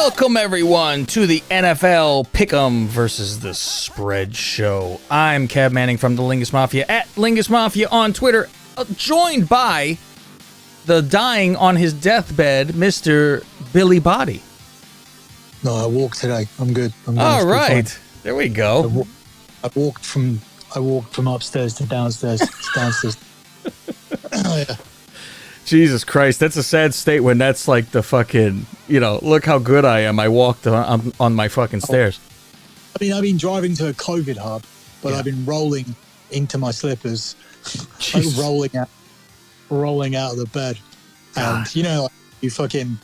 Welcome, everyone, to the NFL Pick'em versus the Spread show. I'm Kev Manning from the Lingus Mafia, at Lingus Mafia on Twitter, joined by the dying on his deathbed, Mr. Billi Body. No, I walked today. I'm good. All right. There we go. I walked from upstairs to downstairs. It's downstairs. Oh, yeah. Jesus Christ, that's a sad state when that's like the fucking, look how good I am. I walked on my fucking stairs. I mean, I've been driving to a COVID hub, but I've been rolling into my slippers, like rolling out of the bed. God. And,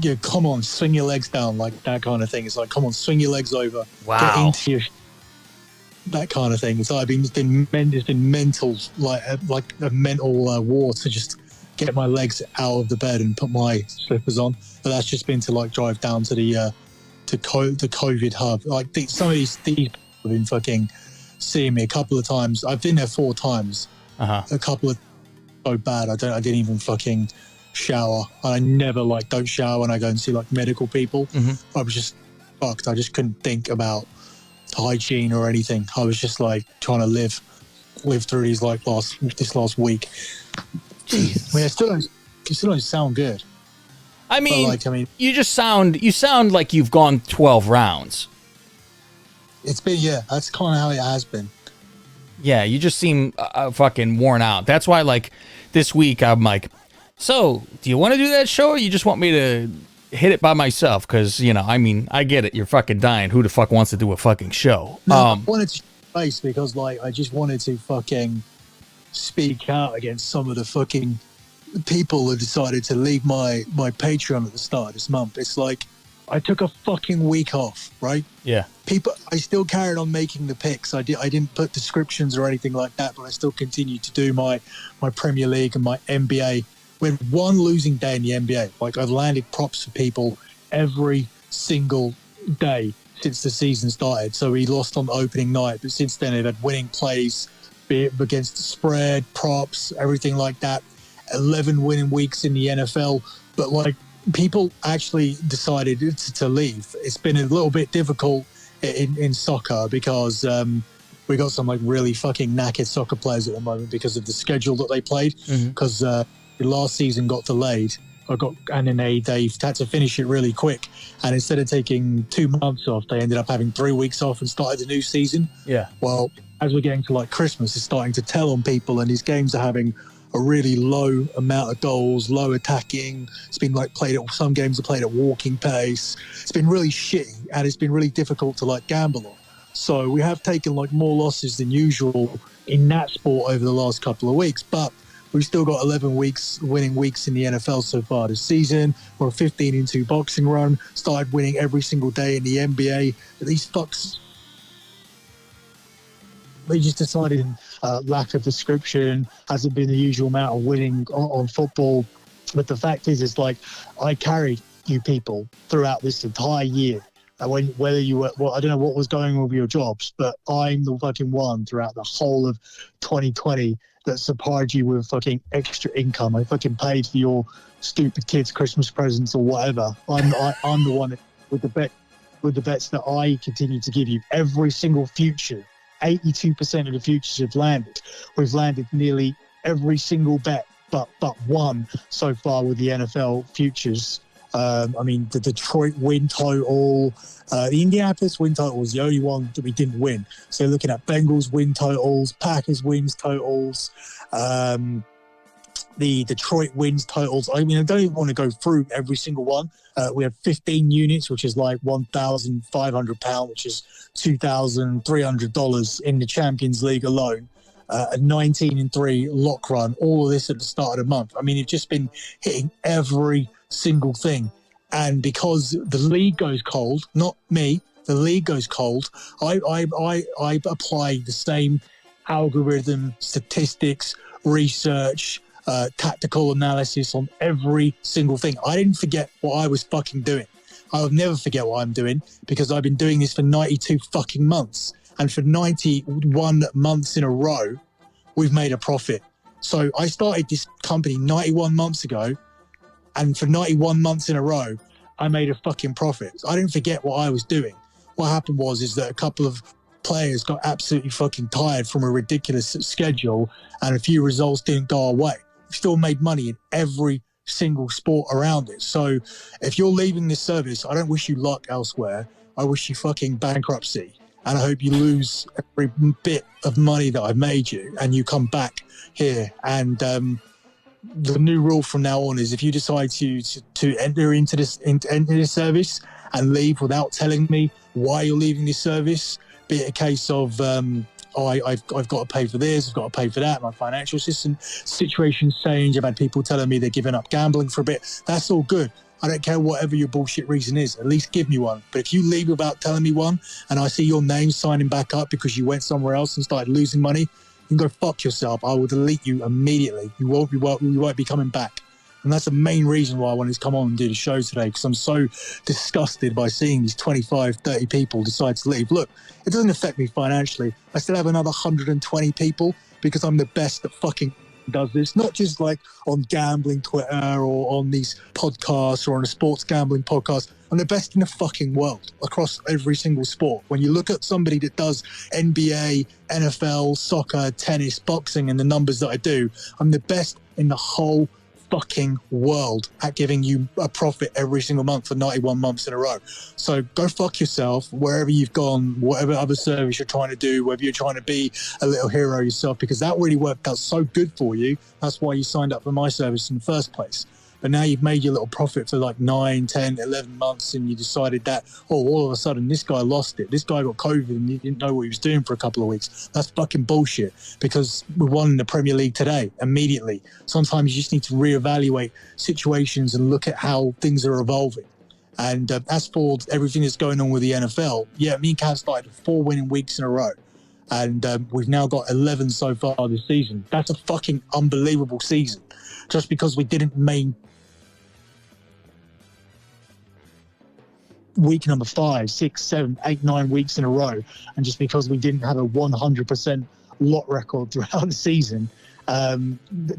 you come on, swing your legs down, like that kind of thing. It's like, come on, swing your legs over. Wow. Get into your... That kind of thing. So it's been mental, like a mental war to just get my legs out of the bed and put my slippers on. But that's just been to like drive down to the COVID hub. Like some of these people have been fucking seeing me a couple of times. I've been there 4 times. A couple of so bad. I didn't even fucking shower. I never don't shower when I go and see like medical people. Mm-hmm. I was just fucked. I just couldn't think about hygiene or anything. I was just like trying to live through these this last week. Jesus. I mean, it still don't sound good. I mean, you sound like you've gone 12 rounds. It's been, that's kind of how it has been. Yeah, you just seem fucking worn out. That's why, this week I'm like, so, do you want to do that show, or you just want me to hit it by myself? Because, I get it. You're fucking dying. Who the fuck wants to do a fucking show? No, I wanted to face because, I just wanted to fucking speak out against some of the fucking people who decided to leave my Patreon at the start of this month. It's like, I took a fucking week off, right? Yeah. I still carried on making the picks. I didn't put descriptions or anything like that, but I still continued to do my Premier League and my NBA. We had one losing day in the NBA. I've landed props for people every single day since the season started. So we lost on the opening night, but since then they've had winning plays, be it against the spread, props, everything like that. 11 winning weeks in the NFL. But people actually decided to leave. It's been a little bit difficult in soccer because we got some really fucking knackered soccer players at the moment because of the schedule that they played. Because the last season got delayed. And then they had to finish it really quick. And instead of taking 2 months off, they ended up having 3 weeks off and started the new season. Yeah. Well, as we're getting to Christmas, it's starting to tell on people, and these games are having a really low amount of goals, low attacking. It's been some games are played at walking pace. It's been really shitty, and it's been really difficult to gamble on. So we have taken more losses than usual in that sport over the last couple of weeks, but we've still got 11 winning weeks in the NFL so far this season. We're a 15-2 boxing run. Started winning every single day in the NBA. But these fucks, they just decided lack of description hasn't been the usual amount of winning on football. But the fact is I carried you people throughout this entire year. Whether you were, I don't know what was going on with your jobs, but I'm the fucking one throughout the whole of 2020 that supplied you with fucking extra income. I fucking paid for your stupid kids' Christmas presents or whatever. I'm the one with the bets that I continue to give you. Every single future, 82% of the futures have landed. We've landed nearly every single bet but one so far with the NFL futures. The Detroit win total, the Indianapolis win total was the only one that we didn't win. So looking at Bengals win totals, Packers wins totals, the Detroit wins totals. I don't even want to go through every single one. We have 15 units, which is £1,500, which is $2,300 in the Champions League alone. A 19-3 lock run, all of this at the start of the month. It's just been hitting every single thing. And because the league goes cold, not me, the league goes cold, I apply the same algorithm, statistics, research, tactical analysis on every single thing. I didn't forget what I was fucking doing. I'll never forget what I'm doing because I've been doing this for 92 fucking months. And for 91 months in a row, we've made a profit. So I started this company 91 months ago, and for 91 months in a row, I made a fucking profit. I didn't forget what I was doing. What happened is that a couple of players got absolutely fucking tired from a ridiculous schedule, and a few results didn't go our way. We still made money in every single sport around it. So if you're leaving this service, I don't wish you luck elsewhere. I wish you fucking bankruptcy. And I hope you lose every bit of money that I've made you, and you come back here. And the new rule from now on is if you decide to enter into this service and leave without telling me why you're leaving this service, be it a case of I've got to pay for this, I've got to pay for that, my financial situation's change, I've had people telling me they're giving up gambling for a bit. That's all good. I don't care whatever your bullshit reason is. At least give me one. But if you leave without telling me one, and I see your name signing back up because you went somewhere else and started losing money, you can go fuck yourself. I will delete you immediately. You won't be coming back. And that's the main reason why I wanted to come on and do the show today, because I'm so disgusted by seeing these 25, 30 people decide to leave. Look, it doesn't affect me financially. I still have another 120 people because I'm the best that fucking does this, not just like on gambling Twitter or on these podcasts or on a sports gambling podcast. I'm the best in the fucking world across every single sport. When you look at somebody that does NBA, NFL, soccer, tennis, boxing, and the numbers that I do, I'm the best in the whole fucking world at giving you a profit every single month for 91 months in a row. So go fuck yourself wherever you've gone, whatever other service you're trying to do, whether you're trying to be a little hero yourself, because that really worked out so good for you. That's why you signed up for my service in the first place. But now you've made your little profit for like 9, 10, 11 months, and you decided that, all of a sudden this guy lost it. This guy got COVID and you didn't know what he was doing for a couple of weeks. That's fucking bullshit, because we won the Premier League today, immediately. Sometimes you just need to reevaluate situations and look at how things are evolving. And as for everything that's going on with the NFL, yeah, me and Cav started 4 winning weeks in a row. And we've now got 11 so far this season. That's a fucking unbelievable season. Just because we didn't week number 5, 6, 7, 8, 9 weeks in a row, and just because we didn't have a 100% lot record throughout the season,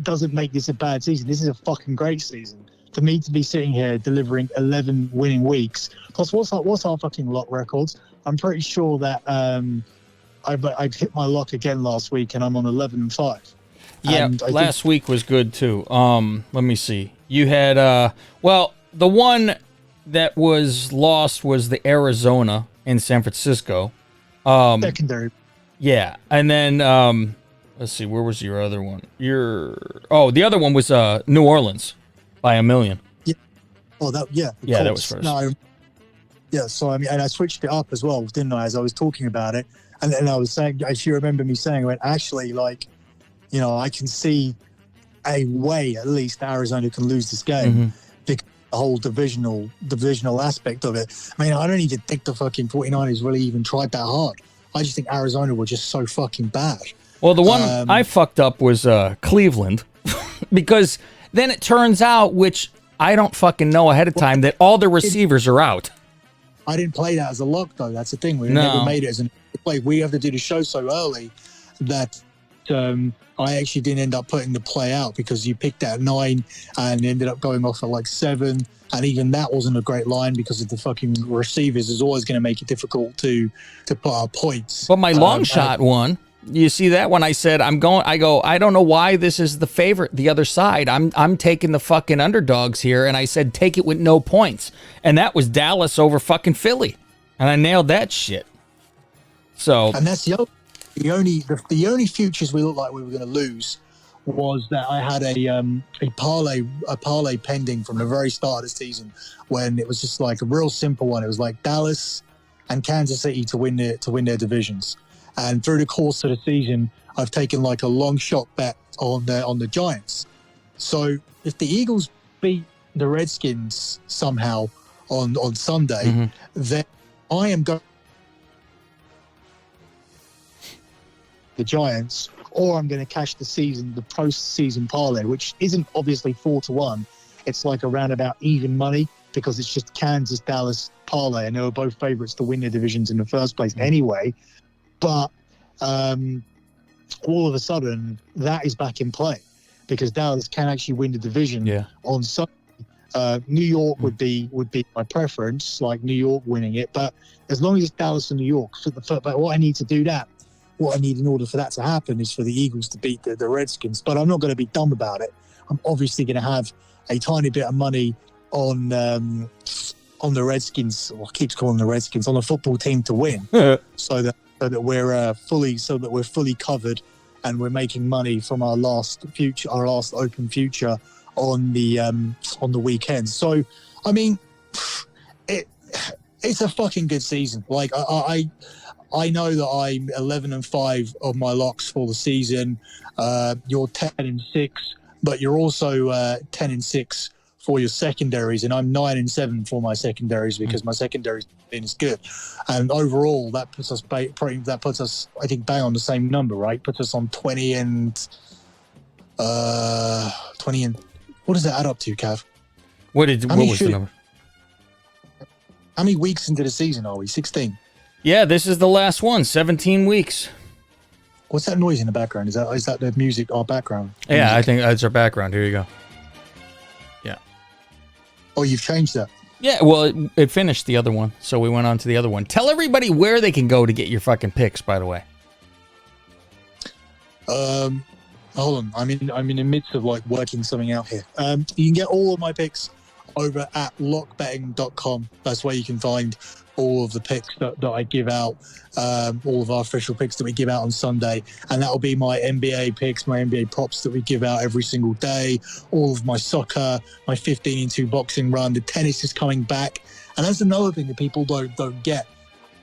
doesn't make this a bad season. This is a fucking great season. For me to be sitting here delivering 11 winning weeks, plus what's our fucking lot records? I'm pretty sure that I've hit my lock again last week, and I'm on 11-5. Yeah, last week was good too. Let me see. You had the one that was lost was the Arizona in San Francisco. Secondary. Yeah, and then let's see, where was your other one? The other one was New Orleans by 1 million. Yeah. Oh, that that was first. No, yeah. So I mean, and I switched it up as well, didn't I? As I was talking about it, and then I was saying, as you remember me saying, I went, actually, like, you know, I can see a way at least Arizona can lose this game because the whole divisional aspect of it. I mean, I don't even think the fucking 49ers really even tried that hard. I just think Arizona were just so fucking bad. Well, the one I fucked up was Cleveland because then it turns out, which I don't fucking know ahead of time, that all the receivers are out. I didn't play that as a lock, though. That's the thing. We never made it as a play. We have to do the show so early that I actually didn't end up putting the play out because you picked at 9 and ended up going off at like 7. And even that wasn't a great line because of the fucking receivers is always going to make it difficult to put our points. But my long shot one, you see that when I said I don't know why this is the favorite, the other side. I'm taking the fucking underdogs here, and I said take it with no points. And that was Dallas over fucking Philly. And I nailed that shit. So and that's the only futures we looked like we were going to lose was that I had a parlay pending from the very start of the season when it was just like a real simple one. It was like Dallas and Kansas City to win their divisions. And through the course of the season, I've taken like a long shot bet on the Giants. So if the Eagles beat the Redskins somehow on Sunday, then I am going the Giants, or I'm going to cash the post-season parlay, which isn't obviously 4-1. It's like around about even money because it's just Kansas, Dallas parlay, and they were both favorites to win their divisions in the first place anyway. But all of a sudden, that is back in play because Dallas can actually win the division on Sunday. New York would be my preference, like New York winning it. But as long as it's Dallas and New York, but what I need in order for that to happen is for the Eagles to beat the Redskins. But I'm not going to be dumb about it. I'm obviously going to have a tiny bit of money on the Redskins, or I keep calling the Redskins, on the football team to win, so that we're fully covered, and we're making money from our last open future on the weekend. So, I mean, it's a fucking good season. Like I know that I'm 11-5 of my locks for the season. You're 10-6, but you're also 10-6 for your secondaries, and I'm 9-7 for my secondaries because my secondaries is good. And overall, that puts us, I think, bang on the same number, right? Puts us on 20 and what does that add up to, Cav? What was the number? How many weeks into the season are we? 16. Yeah, this is the last one. 17 weeks. What's that noise in the background? Is that the music? Our background? Yeah, music? I think that's our background. Here you go. Yeah. Oh, you've changed that. Yeah, well, it finished the other one, so we went on to the other one. Tell everybody where they can go to get your fucking picks, by the way. Hold on, I'm in the midst of like working something out here. You can get all of my picks over at lockbetting.com. That's where you can find all of the picks that I give out, all of our official picks that we give out on Sunday. And that will be my NBA picks, my NBA props that we give out every single day, all of my soccer, my 15-2 boxing run. The tennis is coming back. And that's another thing that people don't get.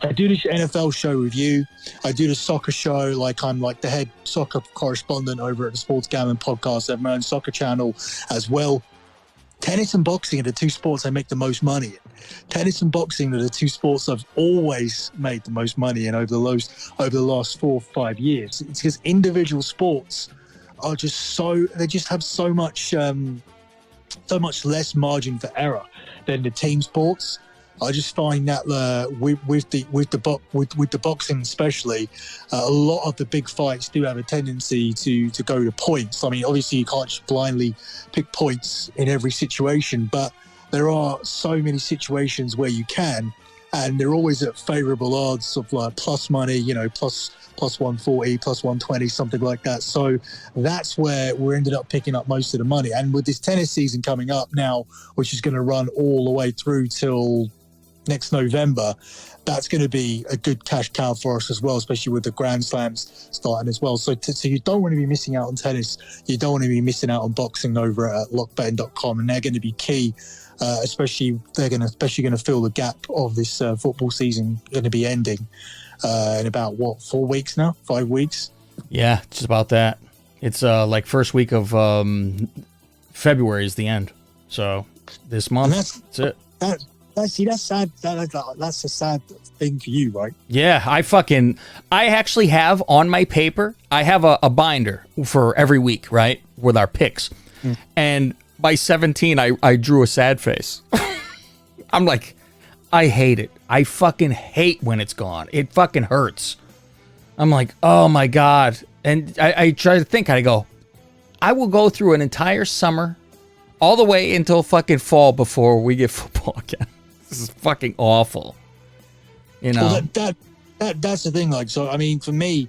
I do this NFL show with you. I do the soccer show. Like, I'm like the head soccer correspondent over at the Sports Gambling Podcast. I have my own soccer channel as well. Tennis and boxing are the two sports I make the most money in. Tennis and boxing are the two sports I've always made the most money in over the last 4 or 5 years. It's because individual sports are they just have so much less margin for error than the team sports. I just find that with the boxing especially, a lot of the big fights do have a tendency to go to points. I mean, obviously you can't just blindly pick points in every situation, but there are so many situations where you can, and they're always at favourable odds of like plus money, plus 140, plus 120, something like that. So that's where we ended up picking up most of the money. And with this tennis season coming up now, which is going to run all the way through till next November, that's going to be a good cash cow for us as well, especially with the Grand Slams starting as well. So you don't want to be missing out on tennis. You don't want to be missing out on boxing over at lockbetting.com, and they're going to be key. Especially going to fill the gap of this football season going to be ending in about 4 weeks now, 5 weeks. Yeah, just about that. It's like first week of February is the end. So this month, that's it. That's sad. That's a sad thing for you, right? Yeah, I actually have on my paper, I have a binder for every week, right, with our picks. And by 17, I drew a sad face. I'm like, I hate it. I fucking hate when it's gone. It fucking hurts. I'm like, oh my God. And I try to think, I go, I will go through an entire summer all the way until fucking fall before we get football again. This is fucking awful. Well, that's the thing. Like, so, I mean, for me,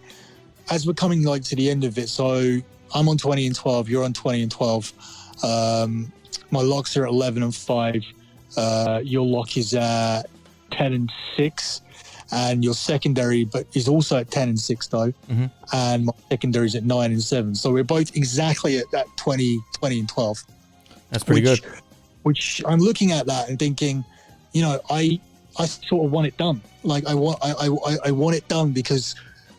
as we're coming like to the end of it, so I'm on 20-12, you're on 20-12. My locks are at 11-5. Your lock is at 10-6, and your secondary, but is also at 10-6 though. Mm-hmm. And my secondary is at 9-7. So we're both exactly at that 20-12. That's pretty good. Which I'm looking at that and thinking, I sort of want it done. Like I want it done because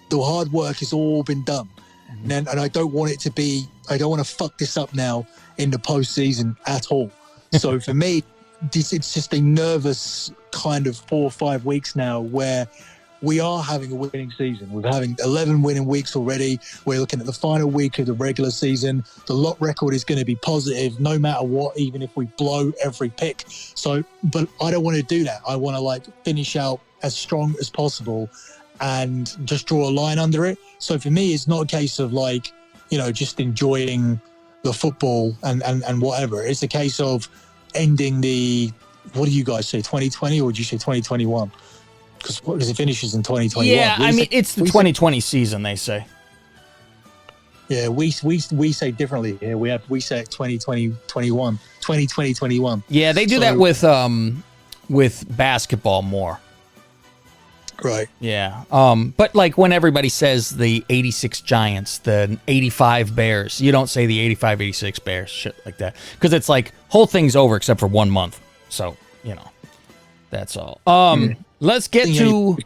the hard work has all been done. Mm-hmm. And I don't want to fuck this up now in the postseason at all. So for me, it's just a nervous kind of 4 or 5 weeks now where we are having a winning season. We're having 11 winning weeks already. We're looking at the final week of the regular season. The lot record is going to be positive no matter what, even if we blow every pick. So, but I don't want to do that. I want to finish out as strong as possible and just draw a line under it. So for me, it's not a case of just enjoying the football and whatever. It's a case of ending the, what do you guys say, 2020, or would you say 2021? Because it finishes in 2021. Yeah, I mean, it's the 2020 season, they say. Yeah, we say differently. Yeah, we say 2020, 21, 2020, 21. Yeah, they do that with basketball more. Right. Yeah. But like when everybody says the 86 Giants, the 85 Bears, you don't say the 85, 86 Bears, shit like that. Because it's like, whole thing's over except for 1 month. So, that's all. Let's get to...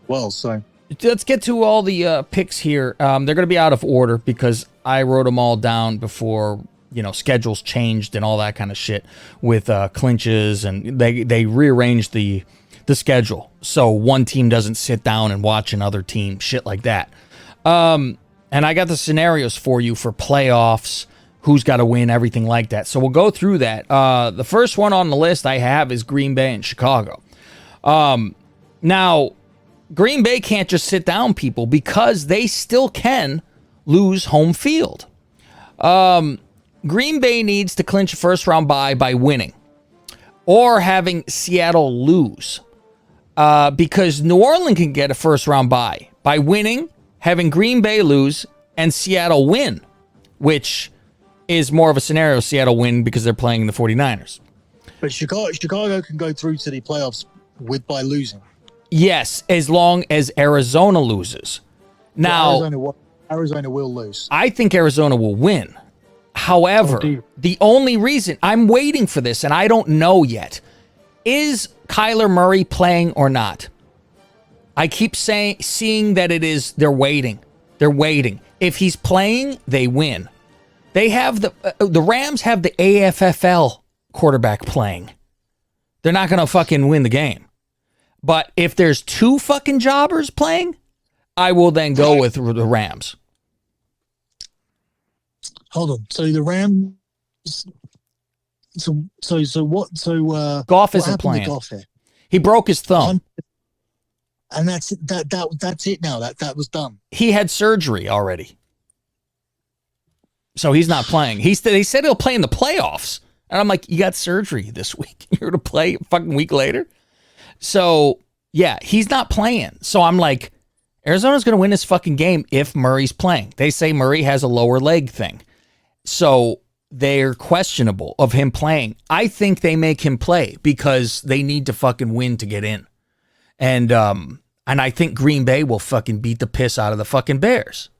Well, so... Let's get to all the picks here. They're going to be out of order because I wrote them all down before, schedules changed and all that kind of shit with clinches, and they rearranged the schedule so one team doesn't sit down and watch another team, shit like that. And I got the scenarios for you for playoffs, who's got to win, everything like that. So we'll go through that. The first one on the list I have is Green Bay and Chicago. Now, Green Bay can't just sit down, people, because they still can lose home field. Green Bay needs to clinch a first-round bye by winning or having Seattle lose. Because New Orleans can get a first-round bye by winning, having Green Bay lose, and Seattle win, which is more of a scenario Seattle win because they're playing the 49ers. But Chicago can go through to the playoffs by losing. Yes, as long as Arizona loses. Now, Arizona will lose. I think Arizona will win. However, the only reason I'm waiting for this, and I don't know yet, is Kyler Murray playing or not? I keep seeing that they're waiting. They're waiting. If he's playing, they win. They have the Rams have the AFFL quarterback playing. They're not going to fucking win the game. But if there's two fucking jobbers playing, I will then go with the Rams. Hold on. So the Rams. So what? So Goff isn't playing. Goff here? He broke his thumb, and that's it. That's it now. That was done. He had surgery already, so he's not playing. They said he'll play in the playoffs, and I'm like, you got surgery this week. You're gonna play a fucking week later. So, yeah, he's not playing. So I'm like, Arizona's going to win this fucking game if Murray's playing. They say Murray has a lower leg thing. So they're questionable of him playing. I think they make him play because they need to fucking win to get in. And I think Green Bay will fucking beat the piss out of the fucking Bears.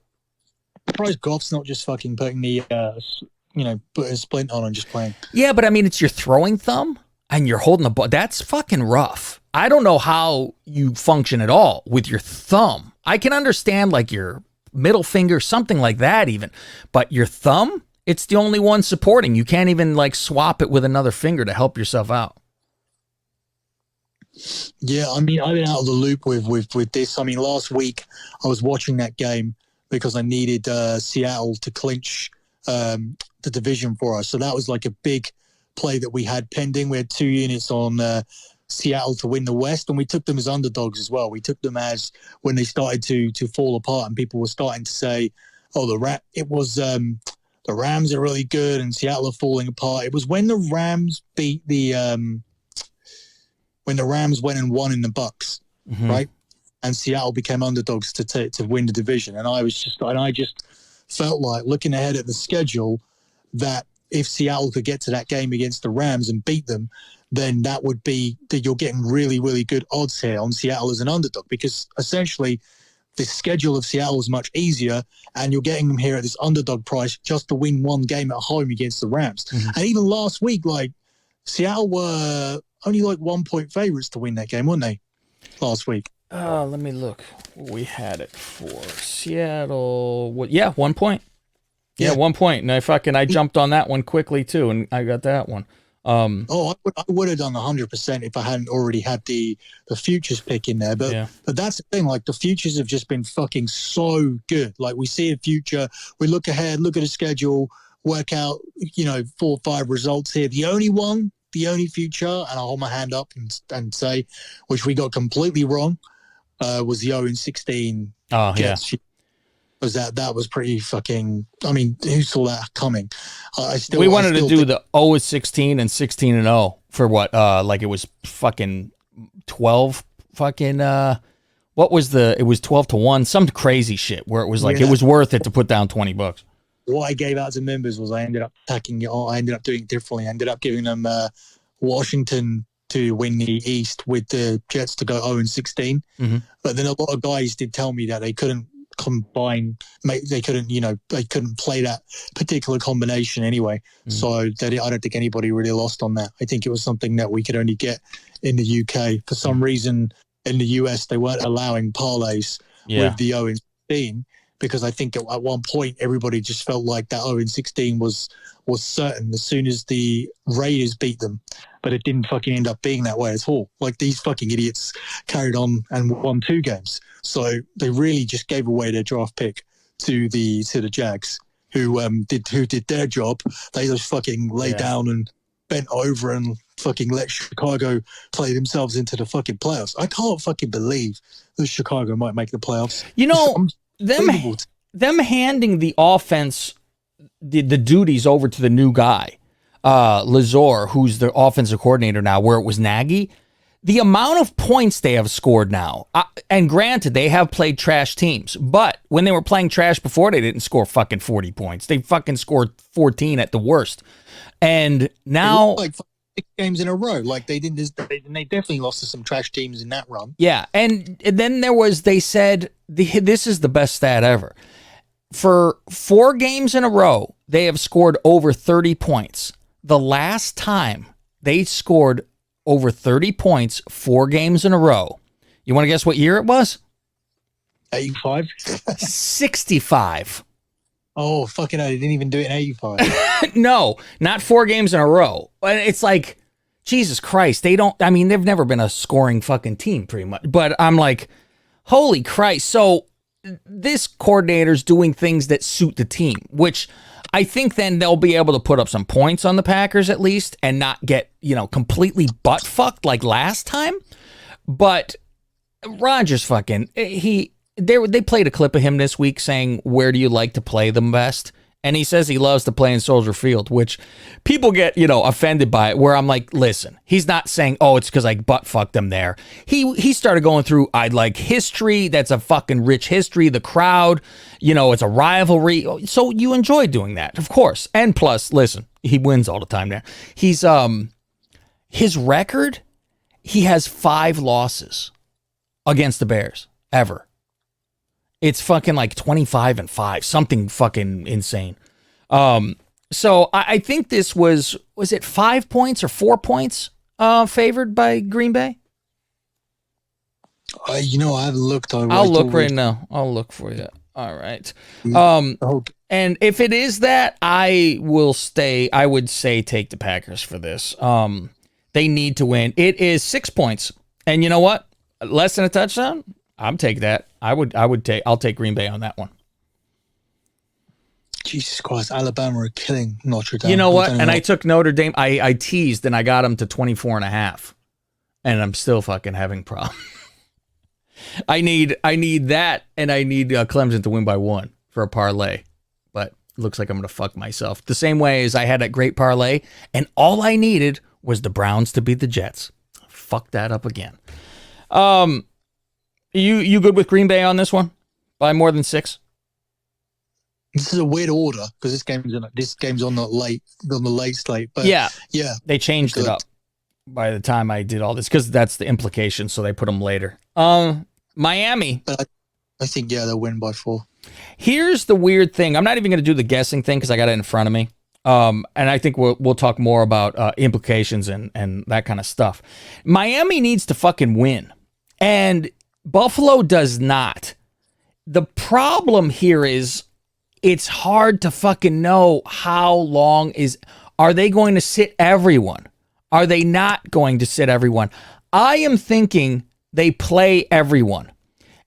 I'm surprised Goff's not just fucking putting the, put a splint on and just playing. Yeah, but I mean, it's your throwing thumb and you're holding the ball. That's fucking rough. I don't know how you function at all with your thumb. I can understand like your middle finger, something like that even. But your thumb, it's the only one supporting. You can't even like swap it with another finger to help yourself out. Yeah, I mean, I've been out of the loop with this. I mean, last week I was watching that game because I needed Seattle to clinch the division for us. So that was like a big play that we had pending. We had 2 units on Seattle to win the West, and we took them as underdogs as well. We took them as when they started to fall apart, and people were starting to say, "Oh, the Rams are really good, and Seattle are falling apart." It was when the Rams beat when the Rams went and won in the Bucks, right? And Seattle became underdogs to win the division. And I just felt like looking ahead at the schedule that if Seattle could get to that game against the Rams and beat them, then that would be that you're getting really, really good odds here on Seattle as an underdog, because essentially the schedule of Seattle is much easier and you're getting them here at this underdog price just to win one game at home against the Rams. And even last week, like Seattle were only like 1 point favorites to win that game, weren't they? Last week. Let me look. We had it for Seattle. 1 point. Yeah, 1 point. And I jumped on that one quickly too, and I got that one. I would have done 100% if I hadn't already had the futures pick in there. But that's the thing. Like the futures have just been fucking so good. Like we see a future, we look ahead, look at a schedule, work out 4 or 5 results here. The only future, and I'll hold my hand up and say, which we got completely wrong, was the 0-16. Oh, Jets. because that was pretty fucking. I mean, who saw that coming? We wanted to do the 0-16 and 16-0 for what? Like it was fucking 12 fucking. What was it was 12-1, some crazy shit where it was like it was worth it to put down $20. What I gave out to members was I ended up tacking it on. I ended up doing it differently. I ended up giving them Washington to win the East with the Jets to go 0-16. Mm-hmm. But then a lot of guys did tell me that they couldn't combine, they couldn't play that particular combination anyway. Mm-hmm. So I don't think anybody really lost on that. I think it was something that we could only get in the UK. For some reason, in the US, they weren't allowing parlays with the 0-16. Because I think at one point everybody just felt like that 0-16 was certain as soon as the Raiders beat them, but it didn't fucking end up being that way at all. Like these fucking idiots carried on and won 2 games, so they really just gave away their draft pick to the Jags, who did their job. They just fucking lay down and bent over and fucking let Chicago play themselves into the fucking playoffs. I can't fucking believe that Chicago might make the playoffs. You know. Them handing the offense, the duties over to the new guy, Lazor, who's the offensive coordinator now, where it was Nagy, the amount of points they have scored now, and granted, they have played trash teams, but when they were playing trash before, they didn't score fucking 40 points. They fucking scored 14 at the worst. And now... Like 6 games in a row. Like they definitely lost to some trash teams in that run. Yeah, and then they said, this is the best stat ever. For 4 games in a row, they have scored over 30 points. The last time they scored over 30 points 4 games in a row, you want to guess what year it was? 85? 65. Oh, fucking hell, they didn't even do it in 85. No, not 4 games in a row. It's like, Jesus Christ, they've never been a scoring fucking team pretty much. But I'm like, holy Christ. So this coordinator's doing things that suit the team, which I think then they'll be able to put up some points on the Packers at least and not get, completely butt fucked like last time. But Rodgers fucking, they played a clip of him this week saying, where do you like to play the best? And he says he loves to play in Soldier Field, which people get, offended by it, where I'm like, listen, he's not saying, oh, it's because I butt fucked him there. He started going through, I'd like history. That's a fucking rich history. The crowd, it's a rivalry. So you enjoy doing that, of course. And plus, listen, he wins all the time there. He's, his record, he has 5 losses against the Bears ever. It's fucking like 25-5, something fucking insane. So I think this was it 5 points or 4 points favored by Green Bay? I haven't looked. I'll look right now. I'll look for you. All right. And if it is that, I would say take the Packers for this. They need to win. It is 6 points. And you know what? Less than a touchdown? I'm taking that. I'll take Green Bay on that one. Jesus Christ, Alabama are killing Notre Dame. You know what? And I took Notre Dame. I teased and I got them to 24.5. And I'm still fucking having problems. I need that, and I need Clemson to win by 1 for a parlay. But it looks like I'm going to fuck myself. The same way as I had that great parlay, and all I needed was the Browns to beat the Jets. Fuck that up again. You good with Green Bay on this one? By more than 6? This is a weird order because this game's on the late slate. But yeah, they changed it up by the time I did all this because that's the implication. So they put them later. Miami. But I think they'll win by 4. Here's the weird thing. I'm not even going to do the guessing thing because I got it in front of me. And I think we'll talk more about implications and that kind of stuff. Miami needs to fucking win, and Buffalo does not. The problem here is it's hard to fucking know how long are they going to sit everyone? Are they not going to sit everyone? I am thinking they play everyone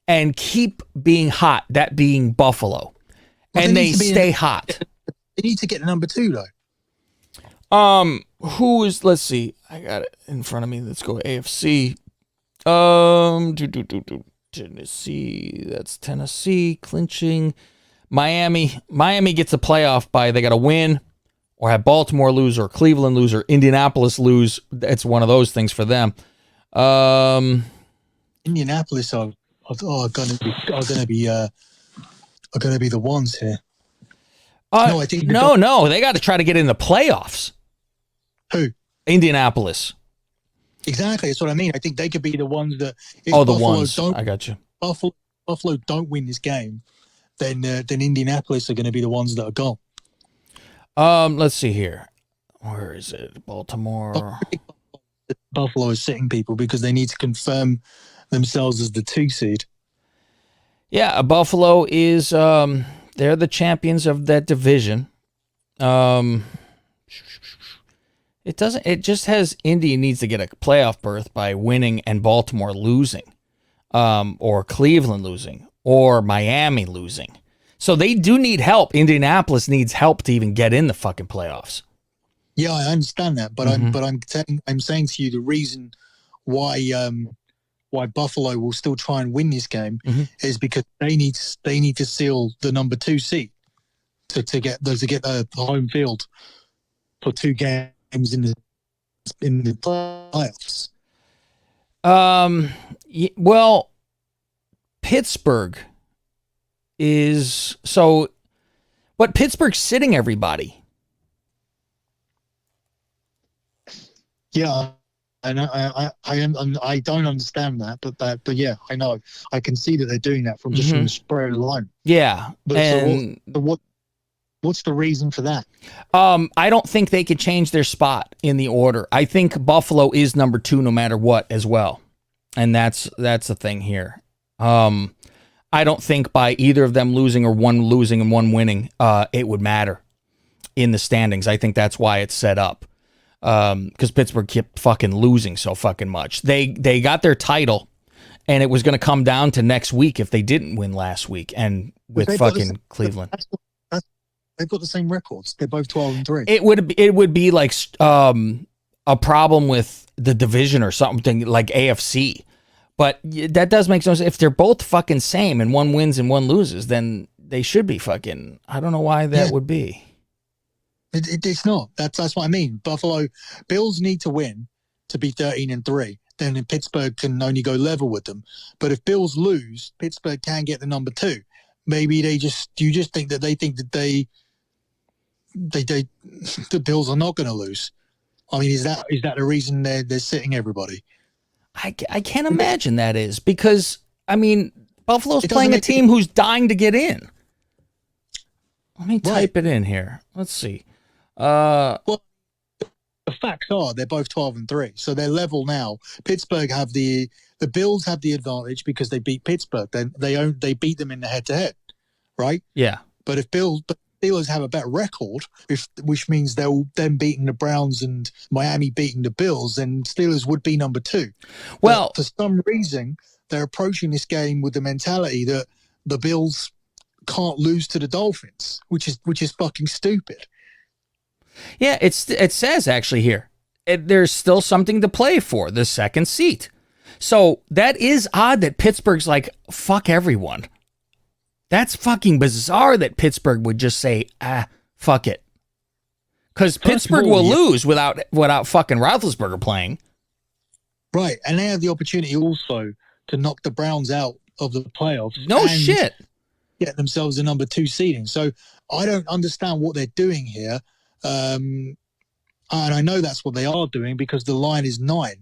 and keep being hot, that being Buffalo. Well, and they stay hot. They need to get number 2 though. Let's see. I got it in front of me. Let's go AFC. Tennessee. That's Tennessee clinching. Miami gets a playoff by they got to win or have Baltimore lose or Cleveland lose or Indianapolis lose. It's one of those things for them. Indianapolis are going to be the ones here. No, I think no. They got to try to get in the playoffs. Who? Indianapolis. Exactly. That's what I mean. I think they could be the ones that. If the Buffalo ones. I got you. Buffalo don't win this game, then Indianapolis are going to be the ones that are gone. Let's see here. Where is it? Baltimore. Buffalo is sitting people because they need to confirm themselves as the 2 seed. Yeah, Buffalo is. They're the champions of that division. It doesn't. It just has Indy needs to get a playoff berth by winning and Baltimore losing, or Cleveland losing, or Miami losing. So they do need help. Indianapolis needs help to even get in the fucking playoffs. Yeah, I understand that, but I'm saying to you the reason why Buffalo will still try and win this game is because they need to seal the number 2 seed to get the home field for 2 games in the playoffs. Well, Pittsburgh is so, but Pittsburgh's sitting everybody. Yeah, and I don't understand that, but yeah, I know. I can see that they're doing that from just from the spread alone. Yeah, but and so what's the reason for that? I don't think they could change their spot in the order. I think Buffalo is number 2 no matter what as well, and that's the thing here. I don't think by either of them losing or one losing and one winning, it would matter in the standings. I think that's why it's set up. Because Pittsburgh kept fucking losing so fucking much. They got their title, and it was going to come down to next week if they didn't win last week, and with fucking Cleveland. They've got the same records. They're both 12-3. It would be like a problem with the division or something like AFC. But that does make sense. If they're both fucking same and one wins and one loses, then they should be fucking. I don't know why that would be. It's not. That's what I mean. Buffalo Bills need to win to be 13-3. Then Pittsburgh can only go level with them. But if Bills lose, Pittsburgh can get the number 2. Maybe you just think that the Bills are not going to lose. I mean, is that the reason they're sitting everybody? I can't imagine that is because I mean Buffalo's playing a team who's dying to get in. Let me type it in here. Let's see. Well, the facts are they're both 12-3, so they're level now. Pittsburgh have the Bills have the advantage because they beat Pittsburgh. Then they beat them in the head-to-head, right? Yeah. But if Steelers have a better record, which means they'll then beating the Browns and Miami beating the Bills, then Steelers would be number 2. Well, but for some reason, they're approaching this game with the mentality that the Bills can't lose to the Dolphins, which is fucking stupid. Yeah, it says actually here, there's still something to play for, the second seat. So that is odd that Pittsburgh's like, fuck everyone. That's fucking bizarre that Pittsburgh would just say, fuck it. Because Pittsburgh will lose without fucking Roethlisberger playing. Right, and they have the opportunity also to knock the Browns out of the playoffs. No shit. Get themselves a number 2 seeding. So I don't understand what they're doing here. And I know that's what they are doing because the line is 9.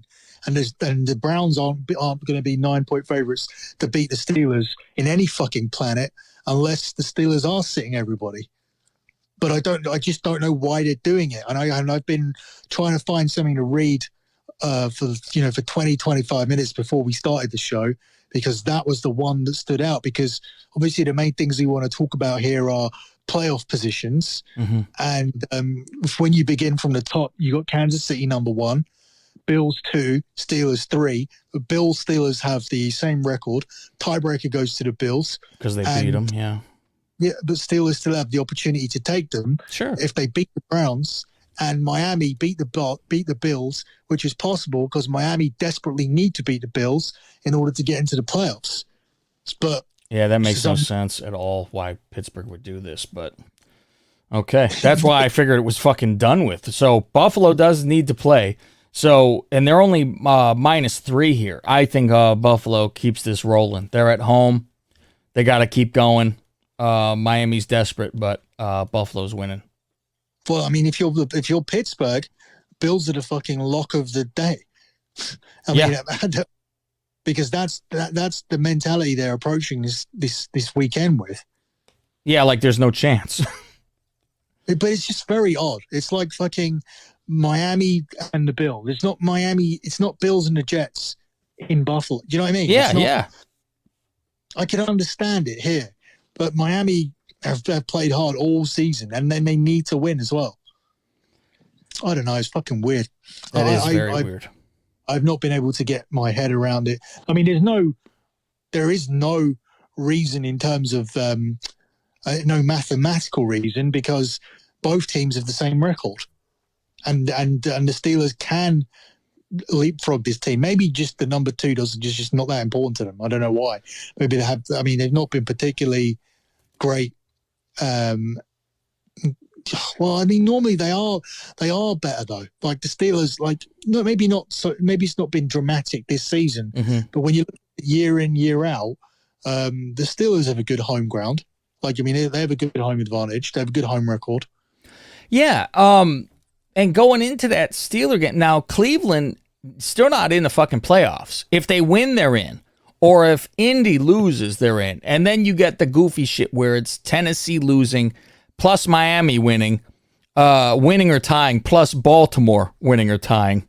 And the Browns aren't going to be 9-point favorites to beat the Steelers in any fucking planet unless the Steelers are sitting everybody. But I just don't know why they're doing it. And I've been trying to find something to read for 20, 25 minutes before we started the show, because that was the one that stood out. Because obviously the main things we want to talk about here are playoff positions. Mm-hmm. And when you begin from the top, you got Kansas City number 1. Bills 2, Steelers 3. The Bills, Steelers have the same record. Tiebreaker goes to the Bills. Because they beat them, yeah. Yeah, but Steelers still have the opportunity to take them. Sure. If they beat the Browns, and Miami beat the Bills, which is possible because Miami desperately need to beat the Bills in order to get into the playoffs. But Yeah, that makes no sense at all why Pittsburgh would do this, but okay. That's why I figured it was fucking done with. So Buffalo does need to play. So, and they're only -3 here. I think Buffalo keeps this rolling. They're at home. They got to keep going. Miami's desperate, but Buffalo's winning. Well, I mean, if you're Pittsburgh, Bills are the fucking lock of the day. I mean, because that's the mentality they're approaching this weekend with. Yeah, like there's no chance. But it's just very odd. It's like fucking Miami and the Bills. It's not Miami. It's not Bills and the Jets in Buffalo. Do you know what I mean? Yeah, yeah. I can understand it here, but Miami have played hard all season, and then they need to win as well. I don't know. It's fucking weird. That is very weird. I've not been able to get my head around it. I mean, there is no reason in terms of no mathematical reason, because both teams have the same record, and the Steelers can leapfrog this team. Maybe just the number 2 just not that important to them. I don't know why. Maybe they have. I mean, they've not been particularly great. Well, I mean, normally they are better though. Like the Steelers, maybe not. So maybe it's not been dramatic this season, but when you look at year in, year out, the Steelers have a good home ground. Like, I mean, they have a good home advantage. They have a good home record. Yeah. And going into that Steeler game, now Cleveland still not in the fucking playoffs. If they win, they're in. Or if Indy loses, they're in. And then you get the goofy shit where it's Tennessee losing plus Miami winning or tying, plus Baltimore winning or tying.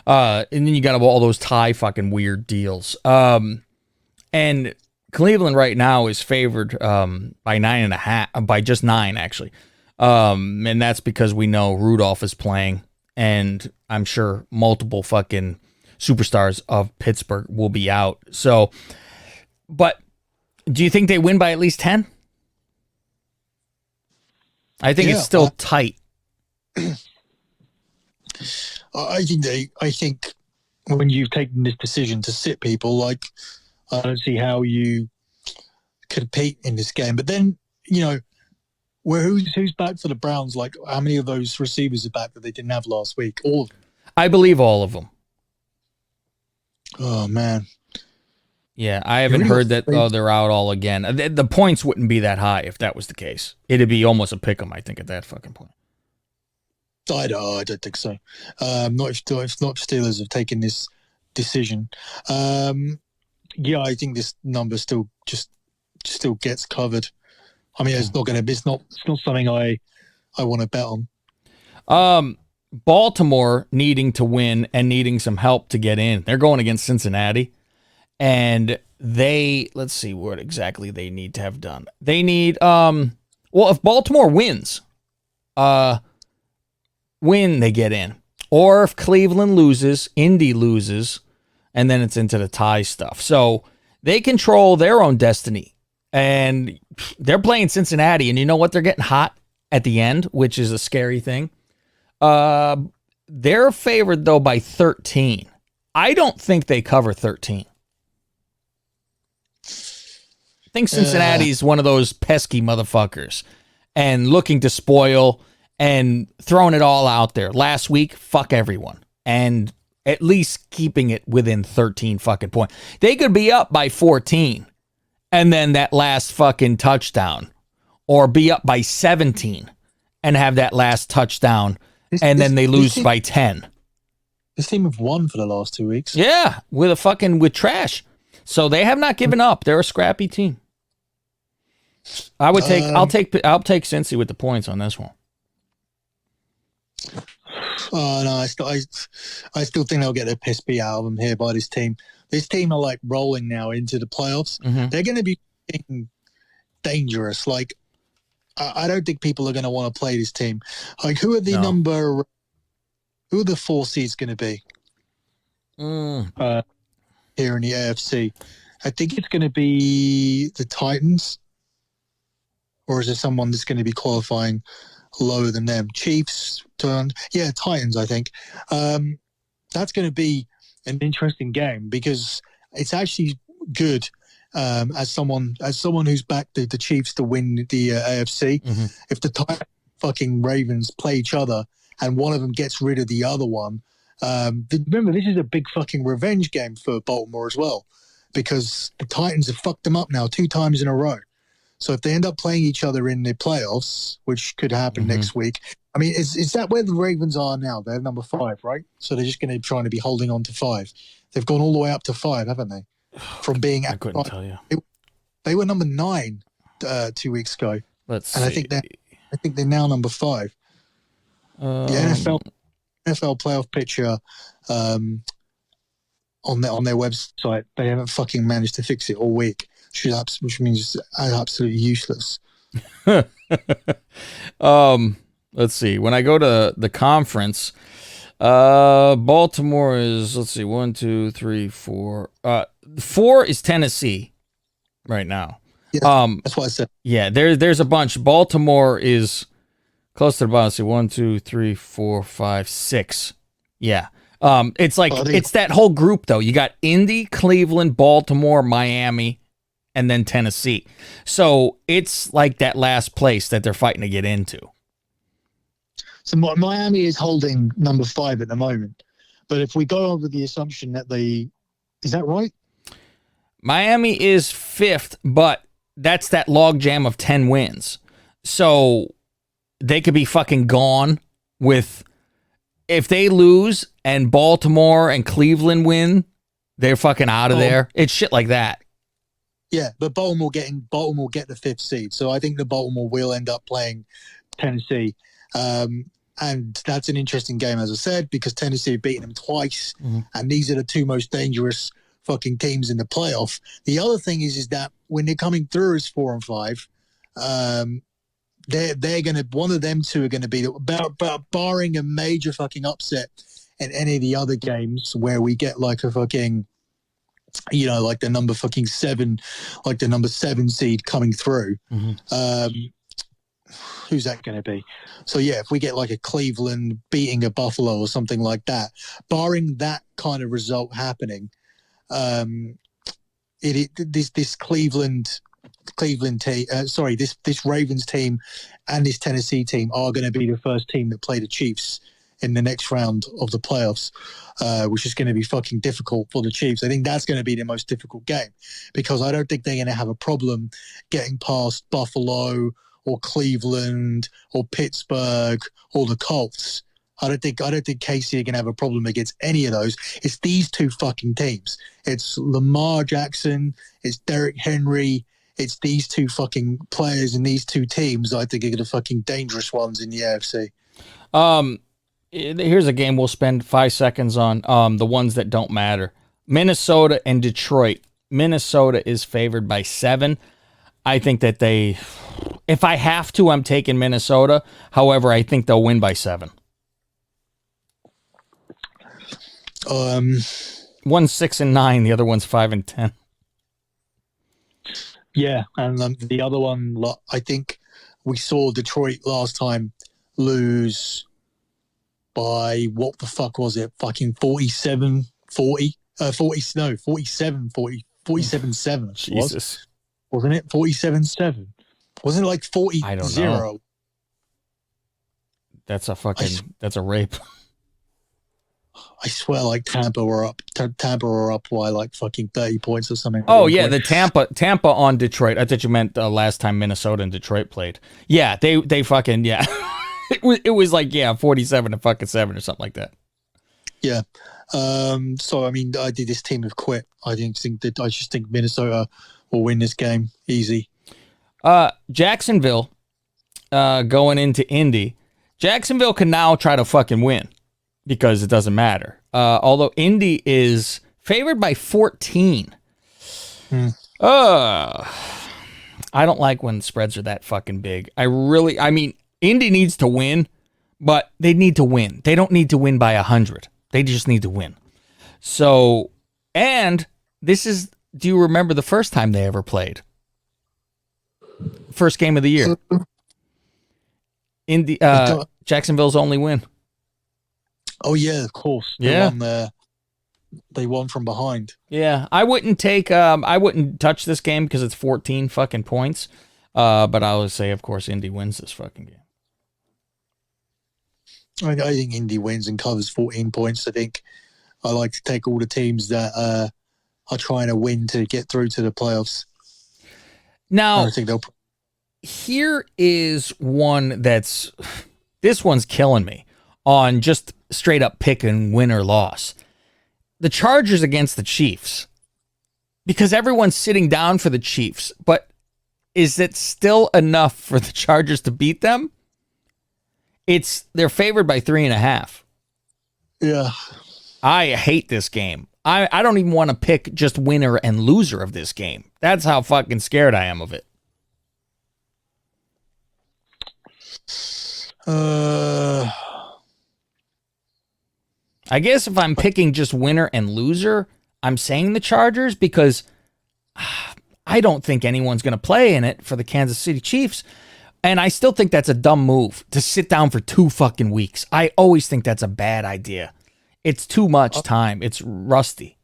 And then you got all those tie fucking weird deals. And Cleveland right now is favored by 9.5, by just 9 actually. And that's because we know Rudolph is playing, and I'm sure multiple fucking superstars of Pittsburgh will be out. So, but do you think they win by at least 10? I think it's still tight. I think when you've taken this decision to sit people, like, I don't see how you compete in this game. But then, you know, who's back for the Browns? Like, how many of those receivers are back that they didn't have last week? All of them. I believe all of them. Oh, man. Yeah, I haven't heard that they're out all again. The points wouldn't be that high if that was the case. It'd be almost a pick 'em, I think, at that fucking point. I don't think so. Not if Steelers have taken this decision. Yeah, I think this number still gets covered. I mean, it's not something I want to bet on. Baltimore needing to win and needing some help to get in. They're going against Cincinnati. And let's see what exactly they need to have done. They need, if Baltimore wins, they get in. Or if Cleveland loses, Indy loses, and then it's into the tie stuff. So they control their own destiny. And they're playing Cincinnati, and you know what? They're getting hot at the end, which is a scary thing. They're favored, though, by 13. I don't think they cover 13. I think Cincinnati's one of those pesky motherfuckers and looking to spoil and throwing it all out there. Last week, fuck everyone. And at least keeping it within 13 fucking points. They could be up by 14 and then that last fucking touchdown, or be up by 17 and have that last touchdown, and then they lose by 10. This team have won for the last 2 weeks. Yeah, with trash. So they have not given up. They're a scrappy team. I'll take Cincy with the points on this one. No, I still think they'll get their piss beat out of them here by this team. This team are like rolling now into the playoffs. Mm-hmm. They're going to be dangerous. Like, I don't think people are going to want to play this team. Like, who are the 4 seeds going to be? Here in the AFC. I think it's going to be the Titans, or is there someone that's going to be qualifying lower than them? Chiefs, Titans, I think. That's going to be an interesting game because it's actually good as someone who's backed the Chiefs to win the AFC. Mm-hmm. If the fucking Ravens play each other and one of them gets rid of the other one, remember this is a big fucking revenge game for Baltimore as well, because the Titans have fucked them up now 2 times in a row. So if they end up playing each other in the playoffs, which could happen next week, I mean, is that where the Ravens are now? They're number 5, right? So they're just going to trying to be holding on to 5. They've gone all the way up to 5, haven't they? From being I couldn't tell you. They were number 9 2 weeks ago. Let's and see. I think they're now number 5. The NFL playoff picture on their website, they haven't fucking managed to fix it all week, which means it's absolutely useless. Let's see. When I go to the conference, Baltimore is, let's see, 1, 2, 3, 4. 4 is Tennessee right now. Yeah, that's what I said. Yeah, there's a bunch. Baltimore is close to the bottom. Let's see, 1, 2, 3, 4, 5, 6. Yeah. It's like it's that whole group though. You got Indy, Cleveland, Baltimore, Miami, and then Tennessee. So it's like that last place that they're fighting to get into. So Miami is holding number 5 at the moment. But if we go over the assumption that is that right? Miami is 5th, but that's that logjam of 10 wins. So they could be fucking gone with, if they lose and Baltimore and Cleveland win, they're fucking out of there. It's shit like that. Yeah, but Baltimore get the 5th seed. So I think the Baltimore will end up playing Tennessee. And that's an interesting game, as I said, because Tennessee have beaten them twice, and these are the 2 most dangerous fucking teams in the playoff. The other thing is that when they're coming through as 4 and 5, they're gonna, one of them 2 are gonna be, barring a major fucking upset in any of the other games where we get like a fucking, like the number fucking 7, like the number 7 seed coming through. Who's that going to be? So yeah, if we get like a Cleveland beating a Buffalo or something like that, barring that kind of result happening, this Cleveland team, this Ravens team and this Tennessee team are going to be the first team that play the Chiefs in the next round of the playoffs, which is going to be fucking difficult for the Chiefs. I think that's going to be the most difficult game, because I don't think they're going to have a problem getting past Buffalo or Cleveland or Pittsburgh or the Colts. I don't think KC are going to have a problem against any of those. It's these 2 fucking teams. It's Lamar Jackson, it's Derrick Henry, it's these 2 fucking players and these 2 teams I think are the fucking dangerous ones in the AFC. Here's a game we'll spend 5 seconds on, the ones that don't matter. Minnesota and Detroit. Minnesota is favored by 7. I think that if I have to, I'm taking Minnesota. However, I think they'll win by 7. One's 6 and 9, the other one's 5 and 10. Yeah, and the other one, I think we saw Detroit last time lose by, what the fuck was it? Fucking 47-7. Jesus. Wasn't it? 47-7. Wasn't it like 40-0? I don't know. That's a rape. I swear, like Tampa were up by like fucking 30 points or something. Oh yeah, the Tampa on Detroit. I thought you meant last time Minnesota and Detroit played. Yeah, they fucking, yeah. it was like, yeah, 47-7 or something like that. Yeah. So I mean, this team have quit. I just think Minnesota will win this game easy. Jacksonville going into Indy. Jacksonville can now try to fucking win because it doesn't matter. Although Indy is favored by 14. I don't like when spreads are that fucking big. I mean, Indy needs to win, but they need to win. They don't need to win by 100. They just need to win. So, and this is, do you remember the first time they ever played? First game of the year. Indy, Jacksonville's only win. Oh yeah, of course. Yeah. they won from behind. Yeah, I wouldn't touch this game because it's 14 fucking points. But I would say, of course, Indy wins this fucking game. I think Indy wins and covers 14 points. I think I like to take all the teams that are trying to win to get through to the playoffs. Now, I think here is one this one's killing me on just straight up picking win or loss. The Chargers against the Chiefs. Because everyone's sitting down for the Chiefs, but is it still enough for the Chargers to beat them? They're favored by 3.5. Yeah. I hate this game. I don't even want to pick just winner and loser of this game. That's how fucking scared I am of it. I guess if I'm picking just winner and loser, I'm saying the Chargers because I don't think anyone's going to play in it for the Kansas City Chiefs. And I still think that's a dumb move to sit down for 2 fucking weeks. I always think that's a bad idea. It's too much time. It's rusty.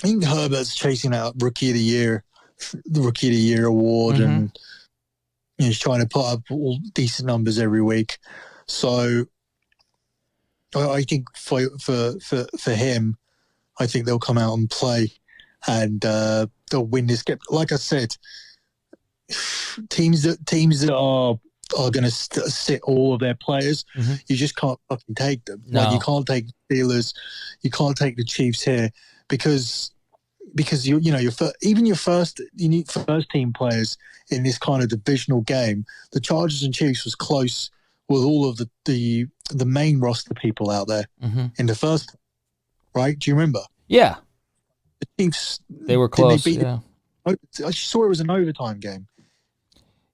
I think Herbert's chasing out Rookie of the Year, the Rookie of the Year award, and he's trying to put up all decent numbers every week. So I think for him, I think they'll come out and play, and they'll win this game. Like I said, teams that are going to sit all of their players, you just can't fucking take them. No. Like you can't take the Steelers, you can't take the Chiefs here because your first team players in this kind of divisional game. The Chargers and Chiefs was close with all of the main roster people out there in the first, right? Do you remember? Yeah, the Chiefs, they were close. I saw it was an overtime game.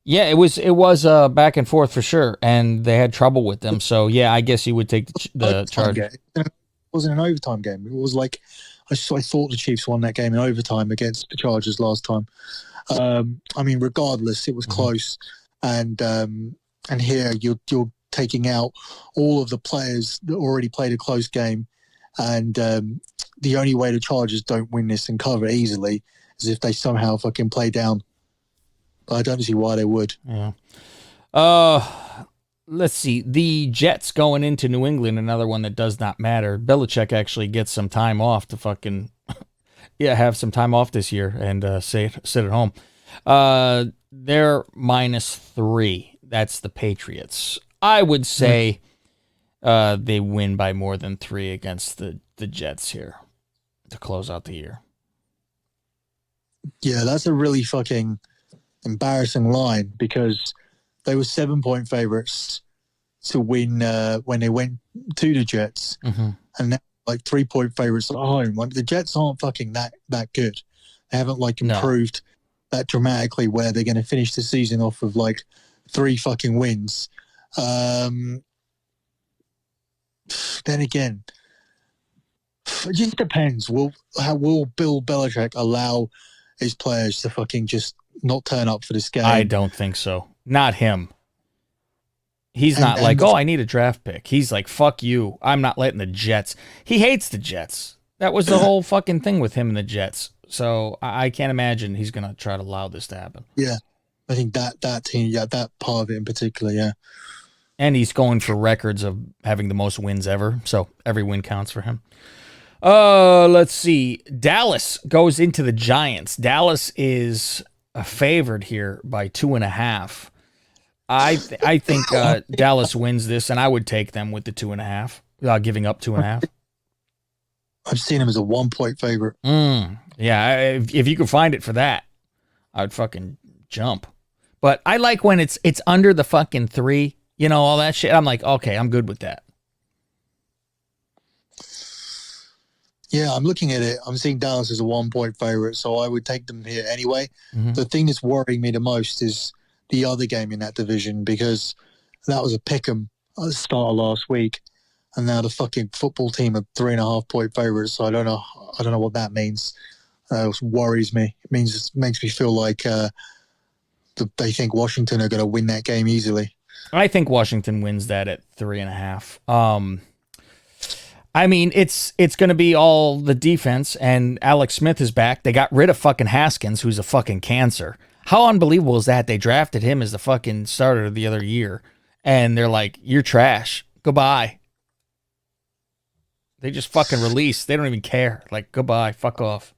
Yeah, it was back and forth for sure, and they had trouble with them. So yeah, I guess you would take the Chargers. It wasn't an overtime game. It was like I thought the Chiefs won that game in overtime against the Chargers last time. I mean, regardless, it was close, and here you're taking out all of the players that already played a close game, and the only way the Chargers don't win this and cover easily is if they somehow fucking play down. I don't see why they would. Yeah. Let's see. The Jets going into New England, another one that does not matter. Belichick actually gets some time off to fucking have some time off this year and sit at home. They're -3. That's the Patriots. I would say they win by more than 3 against the Jets here to close out the year. Yeah, that's a really fucking embarrassing line because they were 7-point favorites to win when they went to the Jets, and now like 3-point favorites at home. Like the Jets aren't fucking that good. They haven't like improved that dramatically where they're going to finish the season off with like 3 fucking wins. Then again, it just depends. Will Bill Belichick allow his players to fucking just not turn up for this game? I don't think so. Not him. He's not like, I need a draft pick. He's like, fuck you. I'm not letting the Jets. He hates the Jets. That was the whole fucking thing with him and the Jets. So I can't imagine he's going to try to allow this to happen. Yeah. I think that team, that part of it in particular, yeah. And he's going for records of having the most wins ever. So every win counts for him. Let's see. Dallas goes into the Giants. Dallas is favored here by 2.5. I think Dallas wins this, and I would take them with the 2.5, giving up 2.5. I've seen him as a 1-point favorite. Yeah, if you could find it for that, I would fucking jump. But I like when it's under the fucking 3, all that shit. I'm like, okay, I'm good with that. Yeah, I'm looking at it. I'm seeing Dallas as a 1-point favorite, so I would take them here anyway. The thing that's worrying me the most is the other game in that division because that was a pick'em at the start of last week, and now the fucking football team are 3.5-point favorites. So I don't know what that means. It worries me. It makes me feel like they think Washington are going to win that game easily. I think Washington wins that at 3.5. I mean, it's going to be all the defense, and Alex Smith is back. They got rid of fucking Haskins, who's a fucking cancer. How unbelievable is that? They drafted him as the fucking starter the other year, and they're like, you're trash. Goodbye. They just fucking release. They don't even care. Like, goodbye. Fuck off.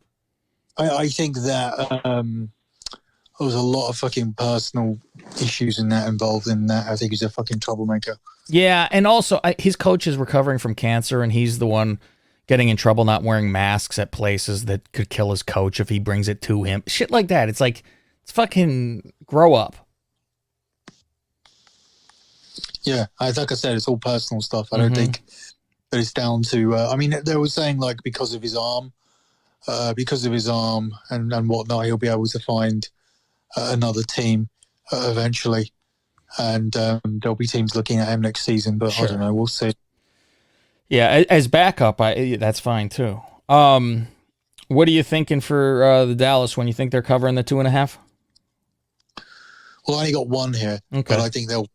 I think that there was a lot of fucking personal issues involved in that. I think he's a fucking troublemaker. Yeah, and also his coach is recovering from cancer, and he's the one getting in trouble not wearing masks at places that could kill his coach if he brings it to him. Shit like that. It's like, it's fucking grow up. Yeah, like I said, it's all personal stuff. I don't think that it's down to. I mean, they were saying like because of his arm and whatnot, he'll be able to find another team eventually. And there'll be teams looking at him next season, but sure. I don't know. We'll see. Yeah, as backup, that's fine too. What are you thinking for the Dallas when you think they're covering the 2.5? Well, I only got one here, but I think they'll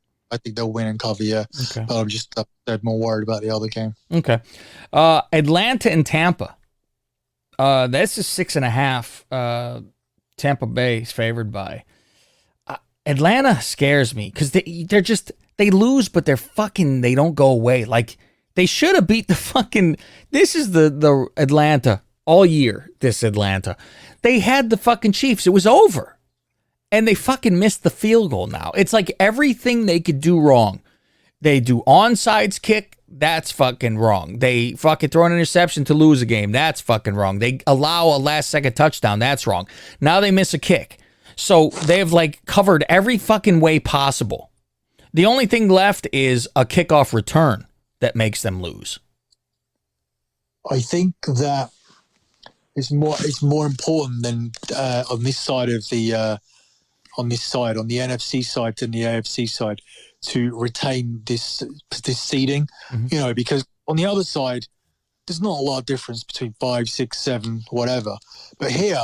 win and cover. Yeah, okay. But I'm just more worried about the other game. Okay, Atlanta and Tampa. This is 6.5. Tampa Bay is favored by. Atlanta scares me because they lose, but they don't go away. Like, they should have beat the fucking, this is the Atlanta all year, this Atlanta. They had the fucking Chiefs. It was over. And they fucking missed the field goal now. It's like everything they could do wrong. They do onside kick. That's fucking wrong. They fucking throw an interception to lose a game. That's fucking wrong. They allow a last second touchdown. That's wrong. Now they miss a kick. So they've like covered every fucking way possible. The only thing left is a kickoff return that makes them lose. I think that it's more important than on this side, on the NFC side than the AFC side, to retain this seeding. Because on the other side, there's not a lot of difference between 5, 6, 7, whatever. But here,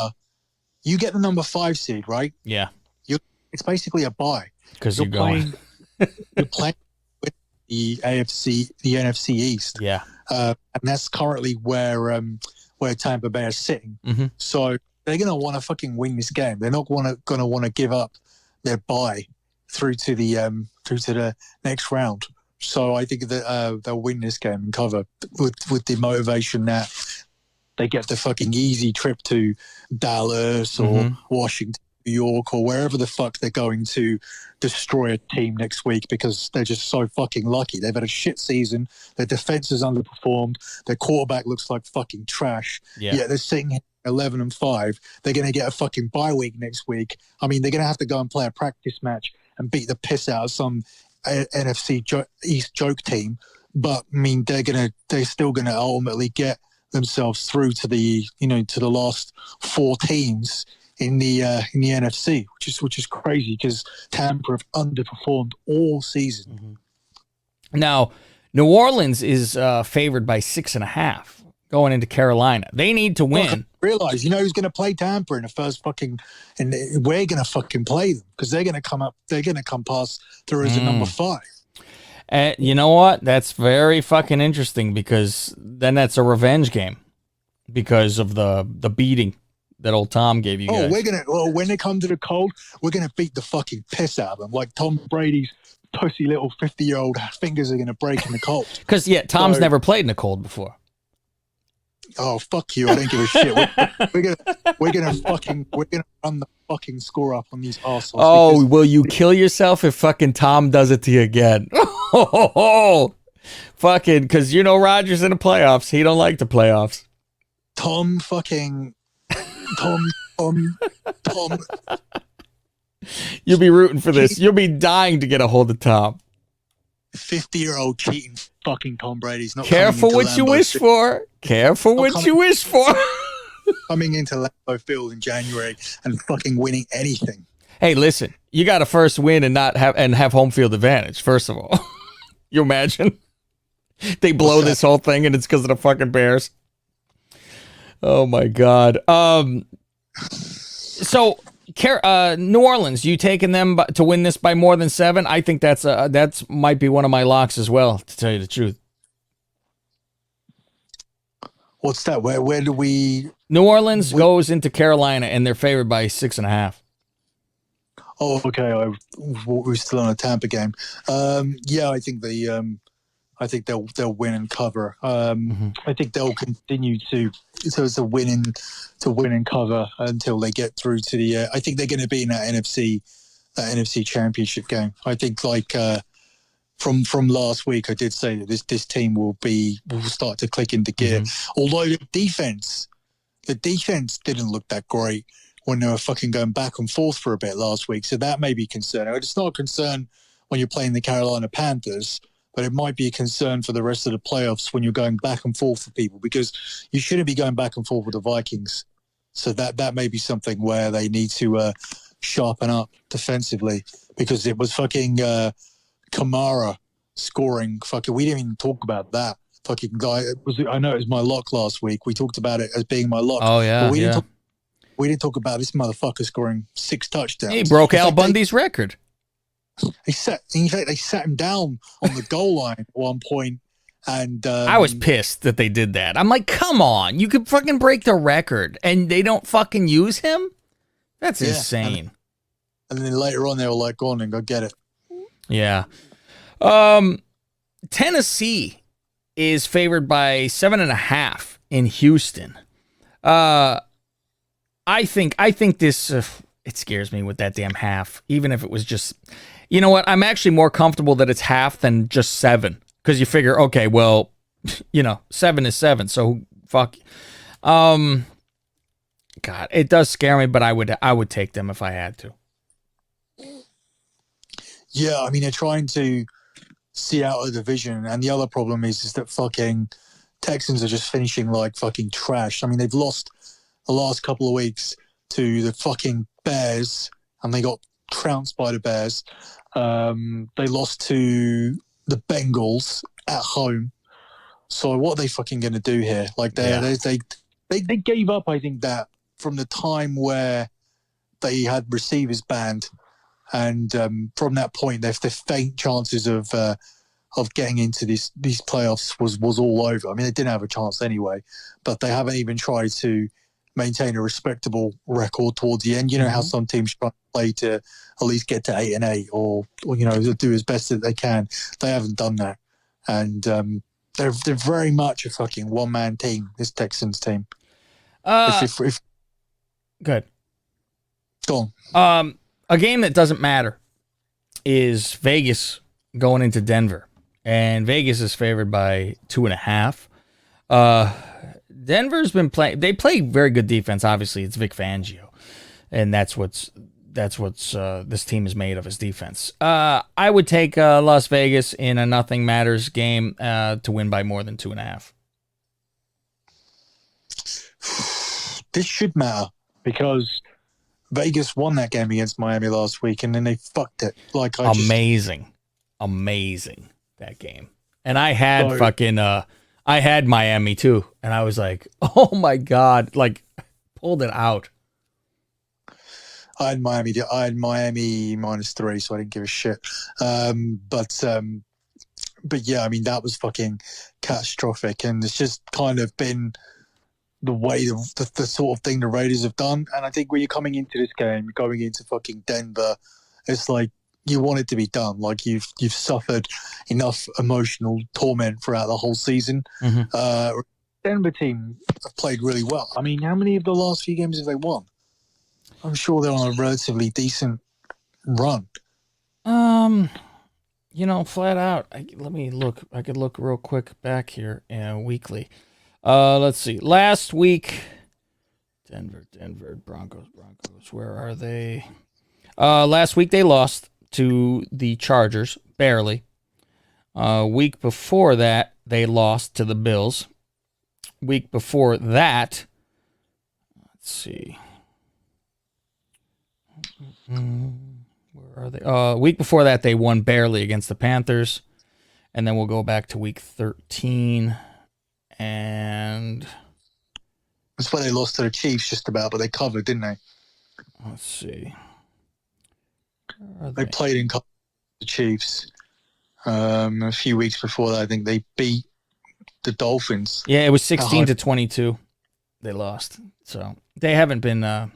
you get the number 5 seed, right? Yeah. It's basically a bye. Because you're playing with the NFC East. Yeah. And that's currently where Tampa Bay is sitting. So they're going to want to fucking win this game. They're not going to want to give up their bye through to the next round. So I think that they'll win this game and cover with the motivation that they get the fucking easy trip to Dallas or Washington, New York, or wherever the fuck they're going to destroy a team next week because they're just so fucking lucky. They've had a shit season. Their defense has underperformed. Their quarterback looks like fucking trash. Yeah, they're sitting here 11-5. They're going to get a fucking bye week next week. I mean, they're going to have to go and play a practice match and beat the piss out of some NFC East joke team. But I mean, they're still going to ultimately get themselves through to the last 4 teams in the NFC, which is crazy because Tampa have underperformed all season. Now, New Orleans is favored by 6.5 going into Carolina. They need to win. Realize, who's going to play Tampa in the first fucking, and we're going to fucking play them because they're going to come up. They're going to come past through as a number 5. You know what? That's very fucking interesting because then that's a revenge game because of the beating that old Tom gave you guys. When they come to the cold, we're gonna beat the fucking piss out of them. Like Tom Brady's pussy little 50-year-old fingers are gonna break in the cold. Because Tom's never played in the cold before. Oh, fuck you! I don't give a shit. We're gonna run the fucking score up on these arseholes. Oh, will you kill yourself if fucking Tom does it to you again? Fucking, because Rodgers in the playoffs. He don't like the playoffs. Tom. You'll be rooting for this. You'll be dying to get a hold of Tom. 50-year-old cheating fucking Tom Brady's not. Careful what you wish for. Careful what you wish for. Coming into Lambeau Field in January and fucking winning anything. Hey, listen, you got to first win and have home field advantage. First of all, you imagine they blow this whole thing and it's because of the fucking Bears. Oh my God. So New Orleans, you taking them to win this by more than 7? I think that's might be one of my locks as well, to tell you the truth. What's that? Where do we? New Orleans goes into Carolina, and they're favored by 6.5. Oh, okay. We're still on a Tampa game. Yeah, I think they'll win and cover. I think they'll continue to win and cover until they get through to the. I think they're going to be in that NFC Championship game. I think from last week, I did say that this team will start to click into gear. Although the defense didn't look that great when they were fucking going back and forth for a bit last week. So that may be concerning. It's not a concern when you're playing the Carolina Panthers, but it might be a concern for the rest of the playoffs when you're going back and forth with people, because you shouldn't be going back and forth with the Vikings. So that may be something where they need to sharpen up defensively, because it was fucking Kamara scoring. Fucking, we didn't even talk about that fucking guy. I know it was my lock last week. We talked about it as being my lock. Oh yeah, but we didn't talk about this motherfucker scoring 6 touchdowns. He broke Al Bundy's record. In fact, they sat him down on the goal line at one point, and I was pissed that they did that. I'm like, come on, you could fucking break the record, and they don't fucking use him? That's insane. And then later on, they were like, go on and go get it. Yeah. Tennessee is favored by 7.5 in Houston. I think this it scares me with that damn half. Even if it was just, you know what? I'm actually more comfortable that it's half than just 7, because you figure, okay, well, 7 is 7, so fuck. God, it does scare me, but I would take them if I had to. Yeah, I mean, they're trying to see out a division, and the other problem is that fucking Texans are just finishing like fucking trash. I mean, they've lost the last couple of weeks to the fucking Bears, and they got trounced by the Bears. They lost to the Bengals at home. So what are they fucking going to do here? Like they gave up, I think, that from the time where they had receivers banned, and from that point, their faint chances of getting into these playoffs was all over. I mean, they didn't have a chance anyway, but they haven't even tried to maintain a respectable record towards the end. You know how some teams try to play to at least get to 8-8, or do as best as they can. They haven't done that, and they're very much a fucking one-man team. This Texans team. If good. Go on. A game that doesn't matter is Vegas going into Denver, and Vegas is favored by 2.5. Denver's been playing. They play very good defense. Obviously, it's Vic Fangio, and that's what's this team is made of, is defense. I would take Las Vegas in a nothing matters game to win by more than 2.5. This should matter, because Vegas won that game against Miami last week, and then they fucked it. Like amazing that game. And I had I had Miami too, and I was like, oh my god, like pulled it out. I had Miami -3, so I didn't give a shit. But yeah, I mean, that was fucking catastrophic, and it's just kind of been the way the sort of thing the Raiders have done. And I think when you're coming into this game, going into fucking Denver, it's like you want it to be done. Like you've suffered enough emotional torment throughout the whole season. Denver team have played really well. I mean, how many of the last few games have they won? I'm sure they're on a relatively decent run. Flat out. Let me look. I could look real quick back here weekly. Let's see. Last week, Denver, Broncos. Where are they? Last week they lost to the Chargers, barely. Week before that, they lost to the Bills. Week before that, let's see. Where are they? Week before that, they won barely against the Panthers. And then we'll go back to week 13. And that's why they lost to the Chiefs just about, but they covered, didn't they? Let's see. They played in the Chiefs a few weeks before that. I think they beat the Dolphins. Yeah, it was 16-22. They lost, so they haven't been the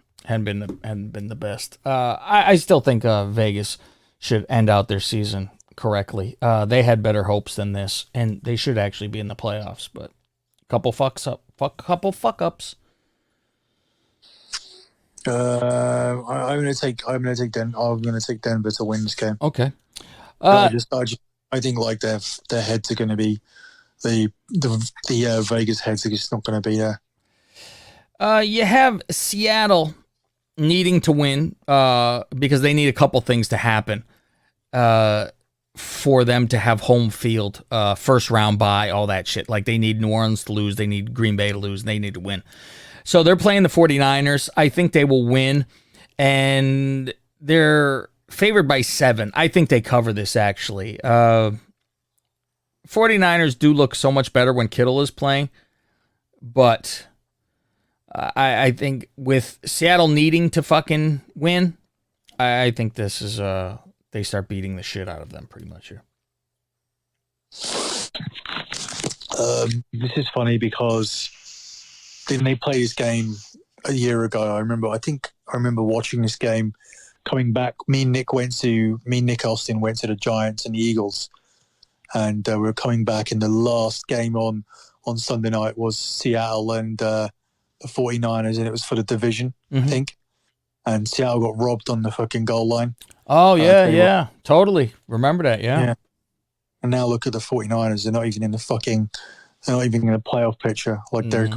best. I still think Vegas should end out their season correctly. They had better hopes than this, and they should actually be in the playoffs. But couple fuck ups. I'm gonna take Denver to win this game. Okay. I think like their heads are gonna be the Vegas heads are just not gonna be there. You have Seattle needing to win because they need a couple things to happen for them to have home field, first round bye, all that shit. Like they need New Orleans to lose, they need Green Bay to lose, and they need to win. So they're playing the 49ers. I think they will win, and they're favored by 7. I think they cover this, actually. 49ers do look so much better when Kittle is playing, but I think with Seattle needing to fucking win, I think this is they start beating the shit out of them pretty much here. This is funny because didn't they play this game a year ago? I remember watching this game, coming back. Me and Nick Austin went to the Giants and the Eagles, and we were coming back. And the last game on Sunday night was Seattle and the 49ers, and it was for the division, I think. And Seattle got robbed on the fucking goal line. Oh yeah, totally remember that. Yeah. And now look at the 49ers. They're not even in the playoff picture. Like they're a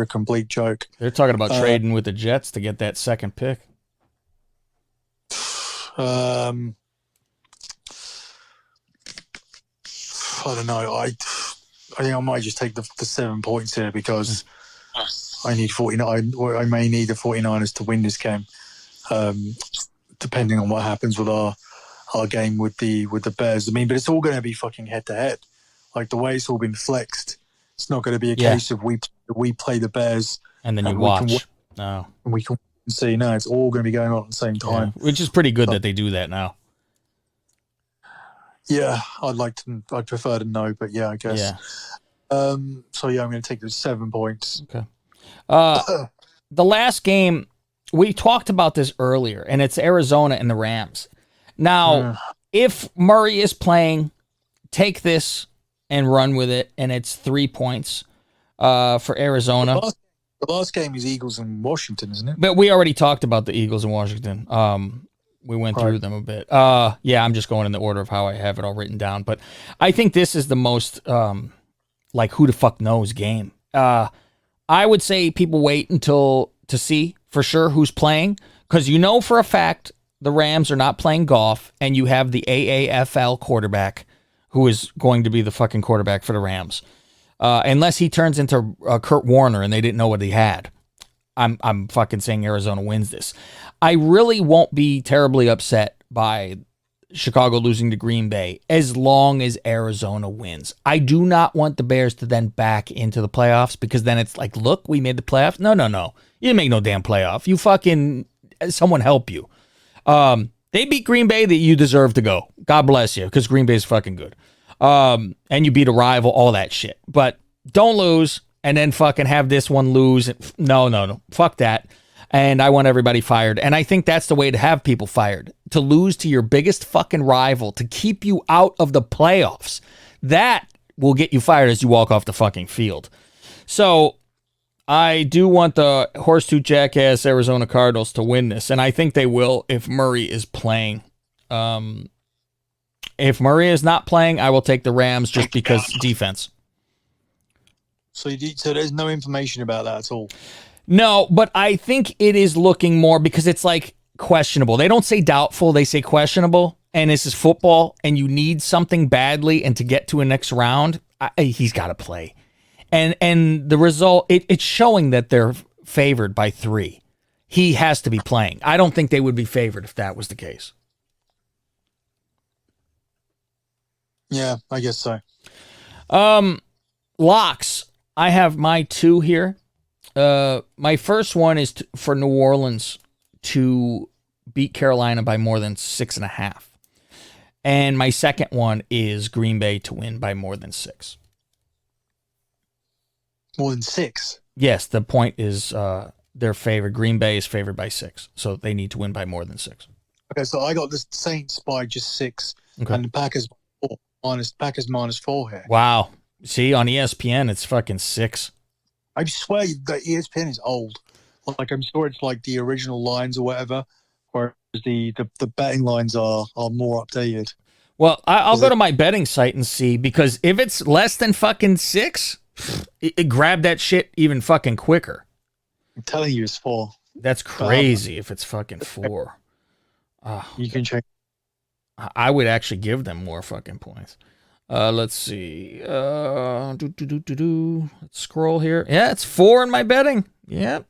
complete joke. They're talking about trading with the Jets to get that second pick. I don't know. I think I might just take the 7 points here because I need 49. I may need the 49ers to win this game, depending on what happens with our game with the Bears. I mean, but it's all going to be fucking head to head. Like the way it's all been flexed, it's not going to be a case of we play the Bears and then you watch. No, and we can see. No, it's all going to be going on at the same time, which is pretty good that they do that now. Yeah, I'd prefer to know, but yeah, I guess. Yeah. So yeah, I'm going to take the 7 points. Okay. The last game, we talked about this earlier, and it's Arizona and the Rams. Now, if Murray is playing, take this and run with it, and it's 3 points for Arizona. The last game is Eagles and Washington, isn't it? But we already talked about the Eagles and Washington. We went through them a bit. Yeah, I'm just going in the order of how I have it all written down. But I think this is the most, like, who the fuck knows game. I would say people wait to see for sure who's playing, because you know for a fact the Rams are not playing golf, and you have the AAFL quarterback who is going to be the fucking quarterback for the Rams. Unless he turns into Kurt Warner and they didn't know what he had. I'm fucking saying Arizona wins this. I really won't be terribly upset by Chicago losing to Green Bay as long as Arizona wins. I do not want the Bears to then back into the playoffs, because then it's like, look, we made the playoffs. No. You didn't make no damn playoff. You fucking, someone help you. They beat Green Bay, that you deserve to go. God bless you, because Green Bay is fucking good. And you beat a rival, all that shit. But don't lose and then fucking have this one lose. No. Fuck that. And I want everybody fired. And I think that's the way to have people fired. To lose to your biggest fucking rival, to keep you out of the playoffs. That will get you fired as you walk off the fucking field. So I do want the horseshoe jackass Arizona Cardinals to win this. And I think they will if Murray is playing. If Murray is not playing, I will take the Rams just because defense. So there's no information about that at all? No, but I think it is looking more, because it's like questionable. They don't say doubtful, they say questionable, and this is football, and you need something badly, and to get to a next round, he's got to play. And the result, it's showing that they're favored by 3. He has to be playing. I don't think they would be favored if that was the case. Yeah, I guess so. Locks. I have my 2 here. My first one is for New Orleans to beat Carolina by more than 6.5. And my second one is Green Bay to win by more than 6. More than 6. Yes, the point is they're favored. Green Bay is favored by 6, so they need to win by more than 6. Okay, so I got the Saints by just 6, Okay. and the Packers -4 here. Wow. See, on ESPN, it's fucking 6. I swear that ESPN is old. Like, I'm sure it's like the original lines or whatever, whereas the betting lines are more updated. Well, I'll go to my betting site and see, because if it's less than fucking 6, it grab that shit even fucking quicker. I'm telling you, it's 4. That's crazy if it's fucking 4. You can check. I would actually give them more fucking points. Let's see. Let's scroll here. Yeah, it's 4 in my betting. Yep.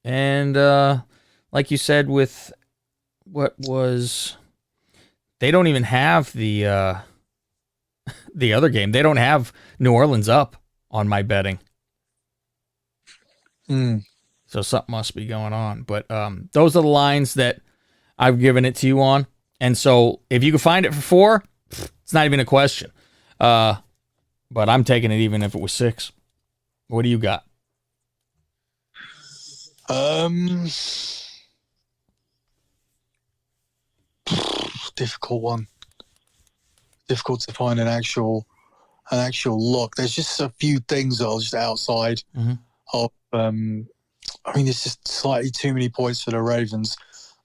And like you said, with what was, they don't even have the other game. They don't have New Orleans up on my betting. So something must be going on. But those are the lines that I've given it to you on. And so if you can find it for 4, it's not even a question. But I'm taking it even if it was 6. What do you got? Difficult one. Difficult to find an actual look. There's just a few things that are just outside of. I mean, there's just slightly too many points for the Ravens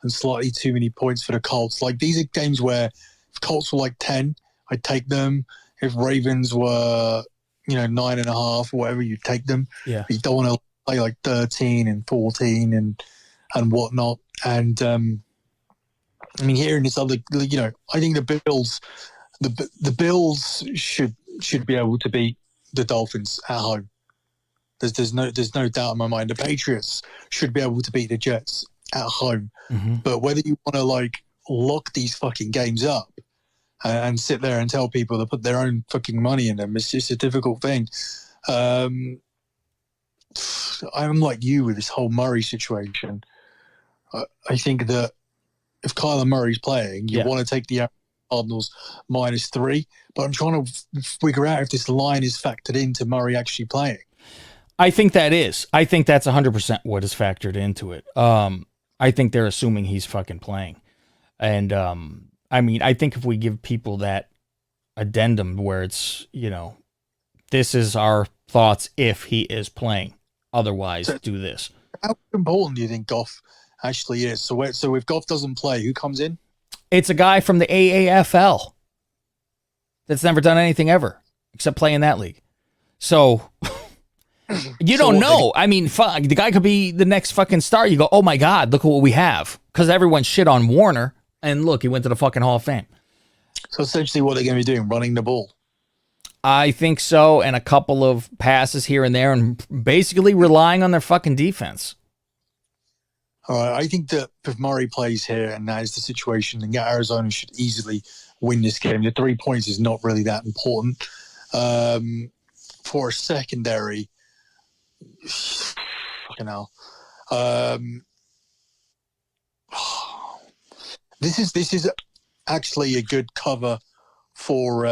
and slightly too many points for the Colts. Like, these are games where if Colts were like 10, I'd take them. If Ravens were, 9.5 or whatever, you'd take them. Yeah. But you don't want to play like 13 and 14 and whatnot. And I mean, here in this other, I think the Bills should be able to beat the Dolphins at home. There's no doubt in my mind. The Patriots should be able to beat the Jets at home. But whether you want to like lock these fucking games up and sit there and tell people to put their own fucking money in them, it's just a difficult thing. I'm like you with this whole Murray situation. I think that if Kyler Murray's playing, you want to take the Cardinals -3. But I'm trying to figure out if this line is factored into Murray actually playing. I think that is. I think that's 100% what is factored into it. I think they're assuming he's fucking playing. And, I mean, I think if we give people that addendum where it's, this is our thoughts if he is playing. Otherwise, do this. How important do you think Goff actually is? So if Goff doesn't play, who comes in? It's a guy from the AAFL that's never done anything ever except play in that league. So you don't know. I mean, fuck, the guy could be the next fucking star. You go, oh my God, look at what we have. Because everyone shit on Warner, and look, he went to the fucking Hall of Fame. So essentially what they're going to be doing, running the ball. I think so, and a couple of passes here and there, and basically relying on their fucking defense. All right, I think that if Murray plays here and that is the situation, then Arizona should easily win this game. The 3 points is not really that important. For a secondary, fucking hell. This is actually a good cover for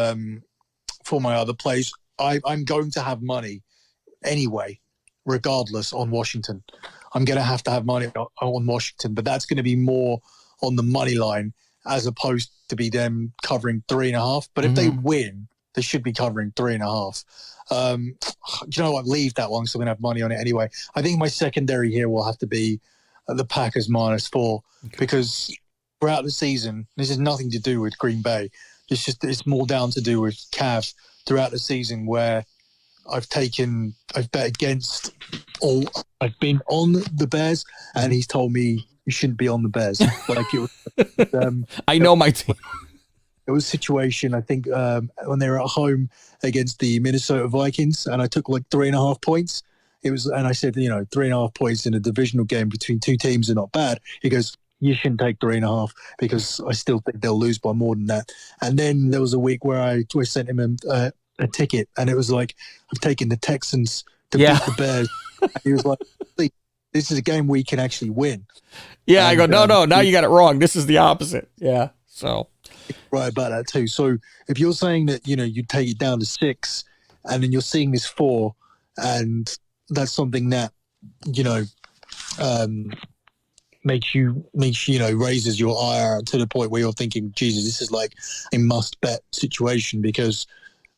my other plays. I'm going to have money anyway, regardless, on Washington. I'm going to have money on Washington, but that's going to be more on the money line as opposed to be them covering 3.5. But if they win, they should be covering 3.5. You know what? Leave that one, so I'm going to have money on it anyway. I think my secondary here will have to be the Packers -4 because throughout the season, this has nothing to do with Green Bay. It's more down to do with Cav throughout the season where I've bet against, or I've been on the Bears, and he's told me you shouldn't be on the Bears. Like it was, I know my team. It was a situation, I think, when they were at home against the Minnesota Vikings, and I took like 3.5 points. And I said, 3.5 points in a divisional game between two teams are not bad. He goes, you shouldn't take 3.5 because I still think they'll lose by more than that. And then there was a week where I sent him a ticket, and it was like, I've taken the Texans to beat the Bears. And he was like, this is a game we can actually win. Yeah, and I go, no, now you got it wrong. This is the opposite. Yeah, so. Right about that too. So if you're saying that, you take it down to 6 and then you're seeing this 4, and that's something that, you know, makes you raises your ire to the point where you're thinking, Jesus, this is like a must bet situation because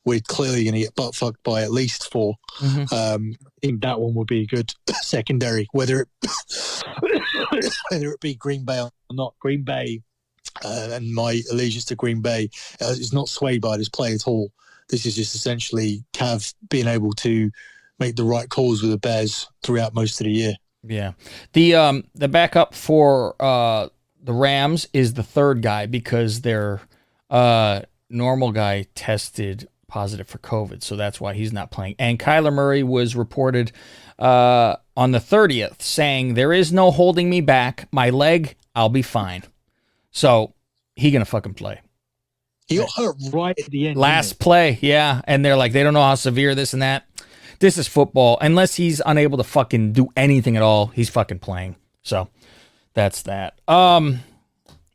we're clearly going to get butt fucked by at least 4. I think that one would be a good secondary, whether it be Green Bay or not. Green Bay, and my allegiance to Green Bay is not swayed by this play at all. This is just essentially Cav being able to make the right calls with the Bears throughout most of the year. Yeah. The backup for the Rams is the third guy because their normal guy tested positive for COVID, so that's why he's not playing. And Kyler Murray was reported on the 30th saying, there is no holding me back. My leg, I'll be fine. So he going to fucking play. He got hurt right at the end. Last play, yeah. And they're like, they don't know how severe this and that. This is football. Unless he's unable to fucking do anything at all, he's fucking playing. So that's that.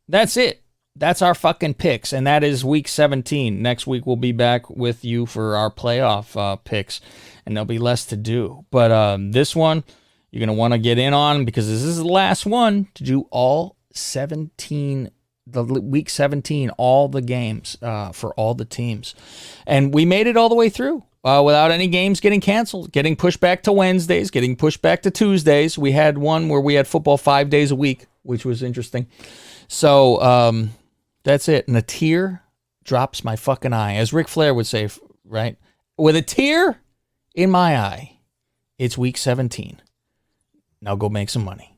That's it. That's our fucking picks, and that is week 17. Next week we'll be back with you for our playoff picks, and there'll be less to do. But this one you're going to want to get in on because this is the last one to do all 17, the week 17, all the games for all the teams. And we made it all the way through. Without any games getting canceled, getting pushed back to Wednesdays, getting pushed back to Tuesdays. We had one where we had football 5 days a week, which was interesting. So that's it. And a tear drops my fucking eye. As Ric Flair would say, right? With a tear in my eye, it's week 17. Now go make some money.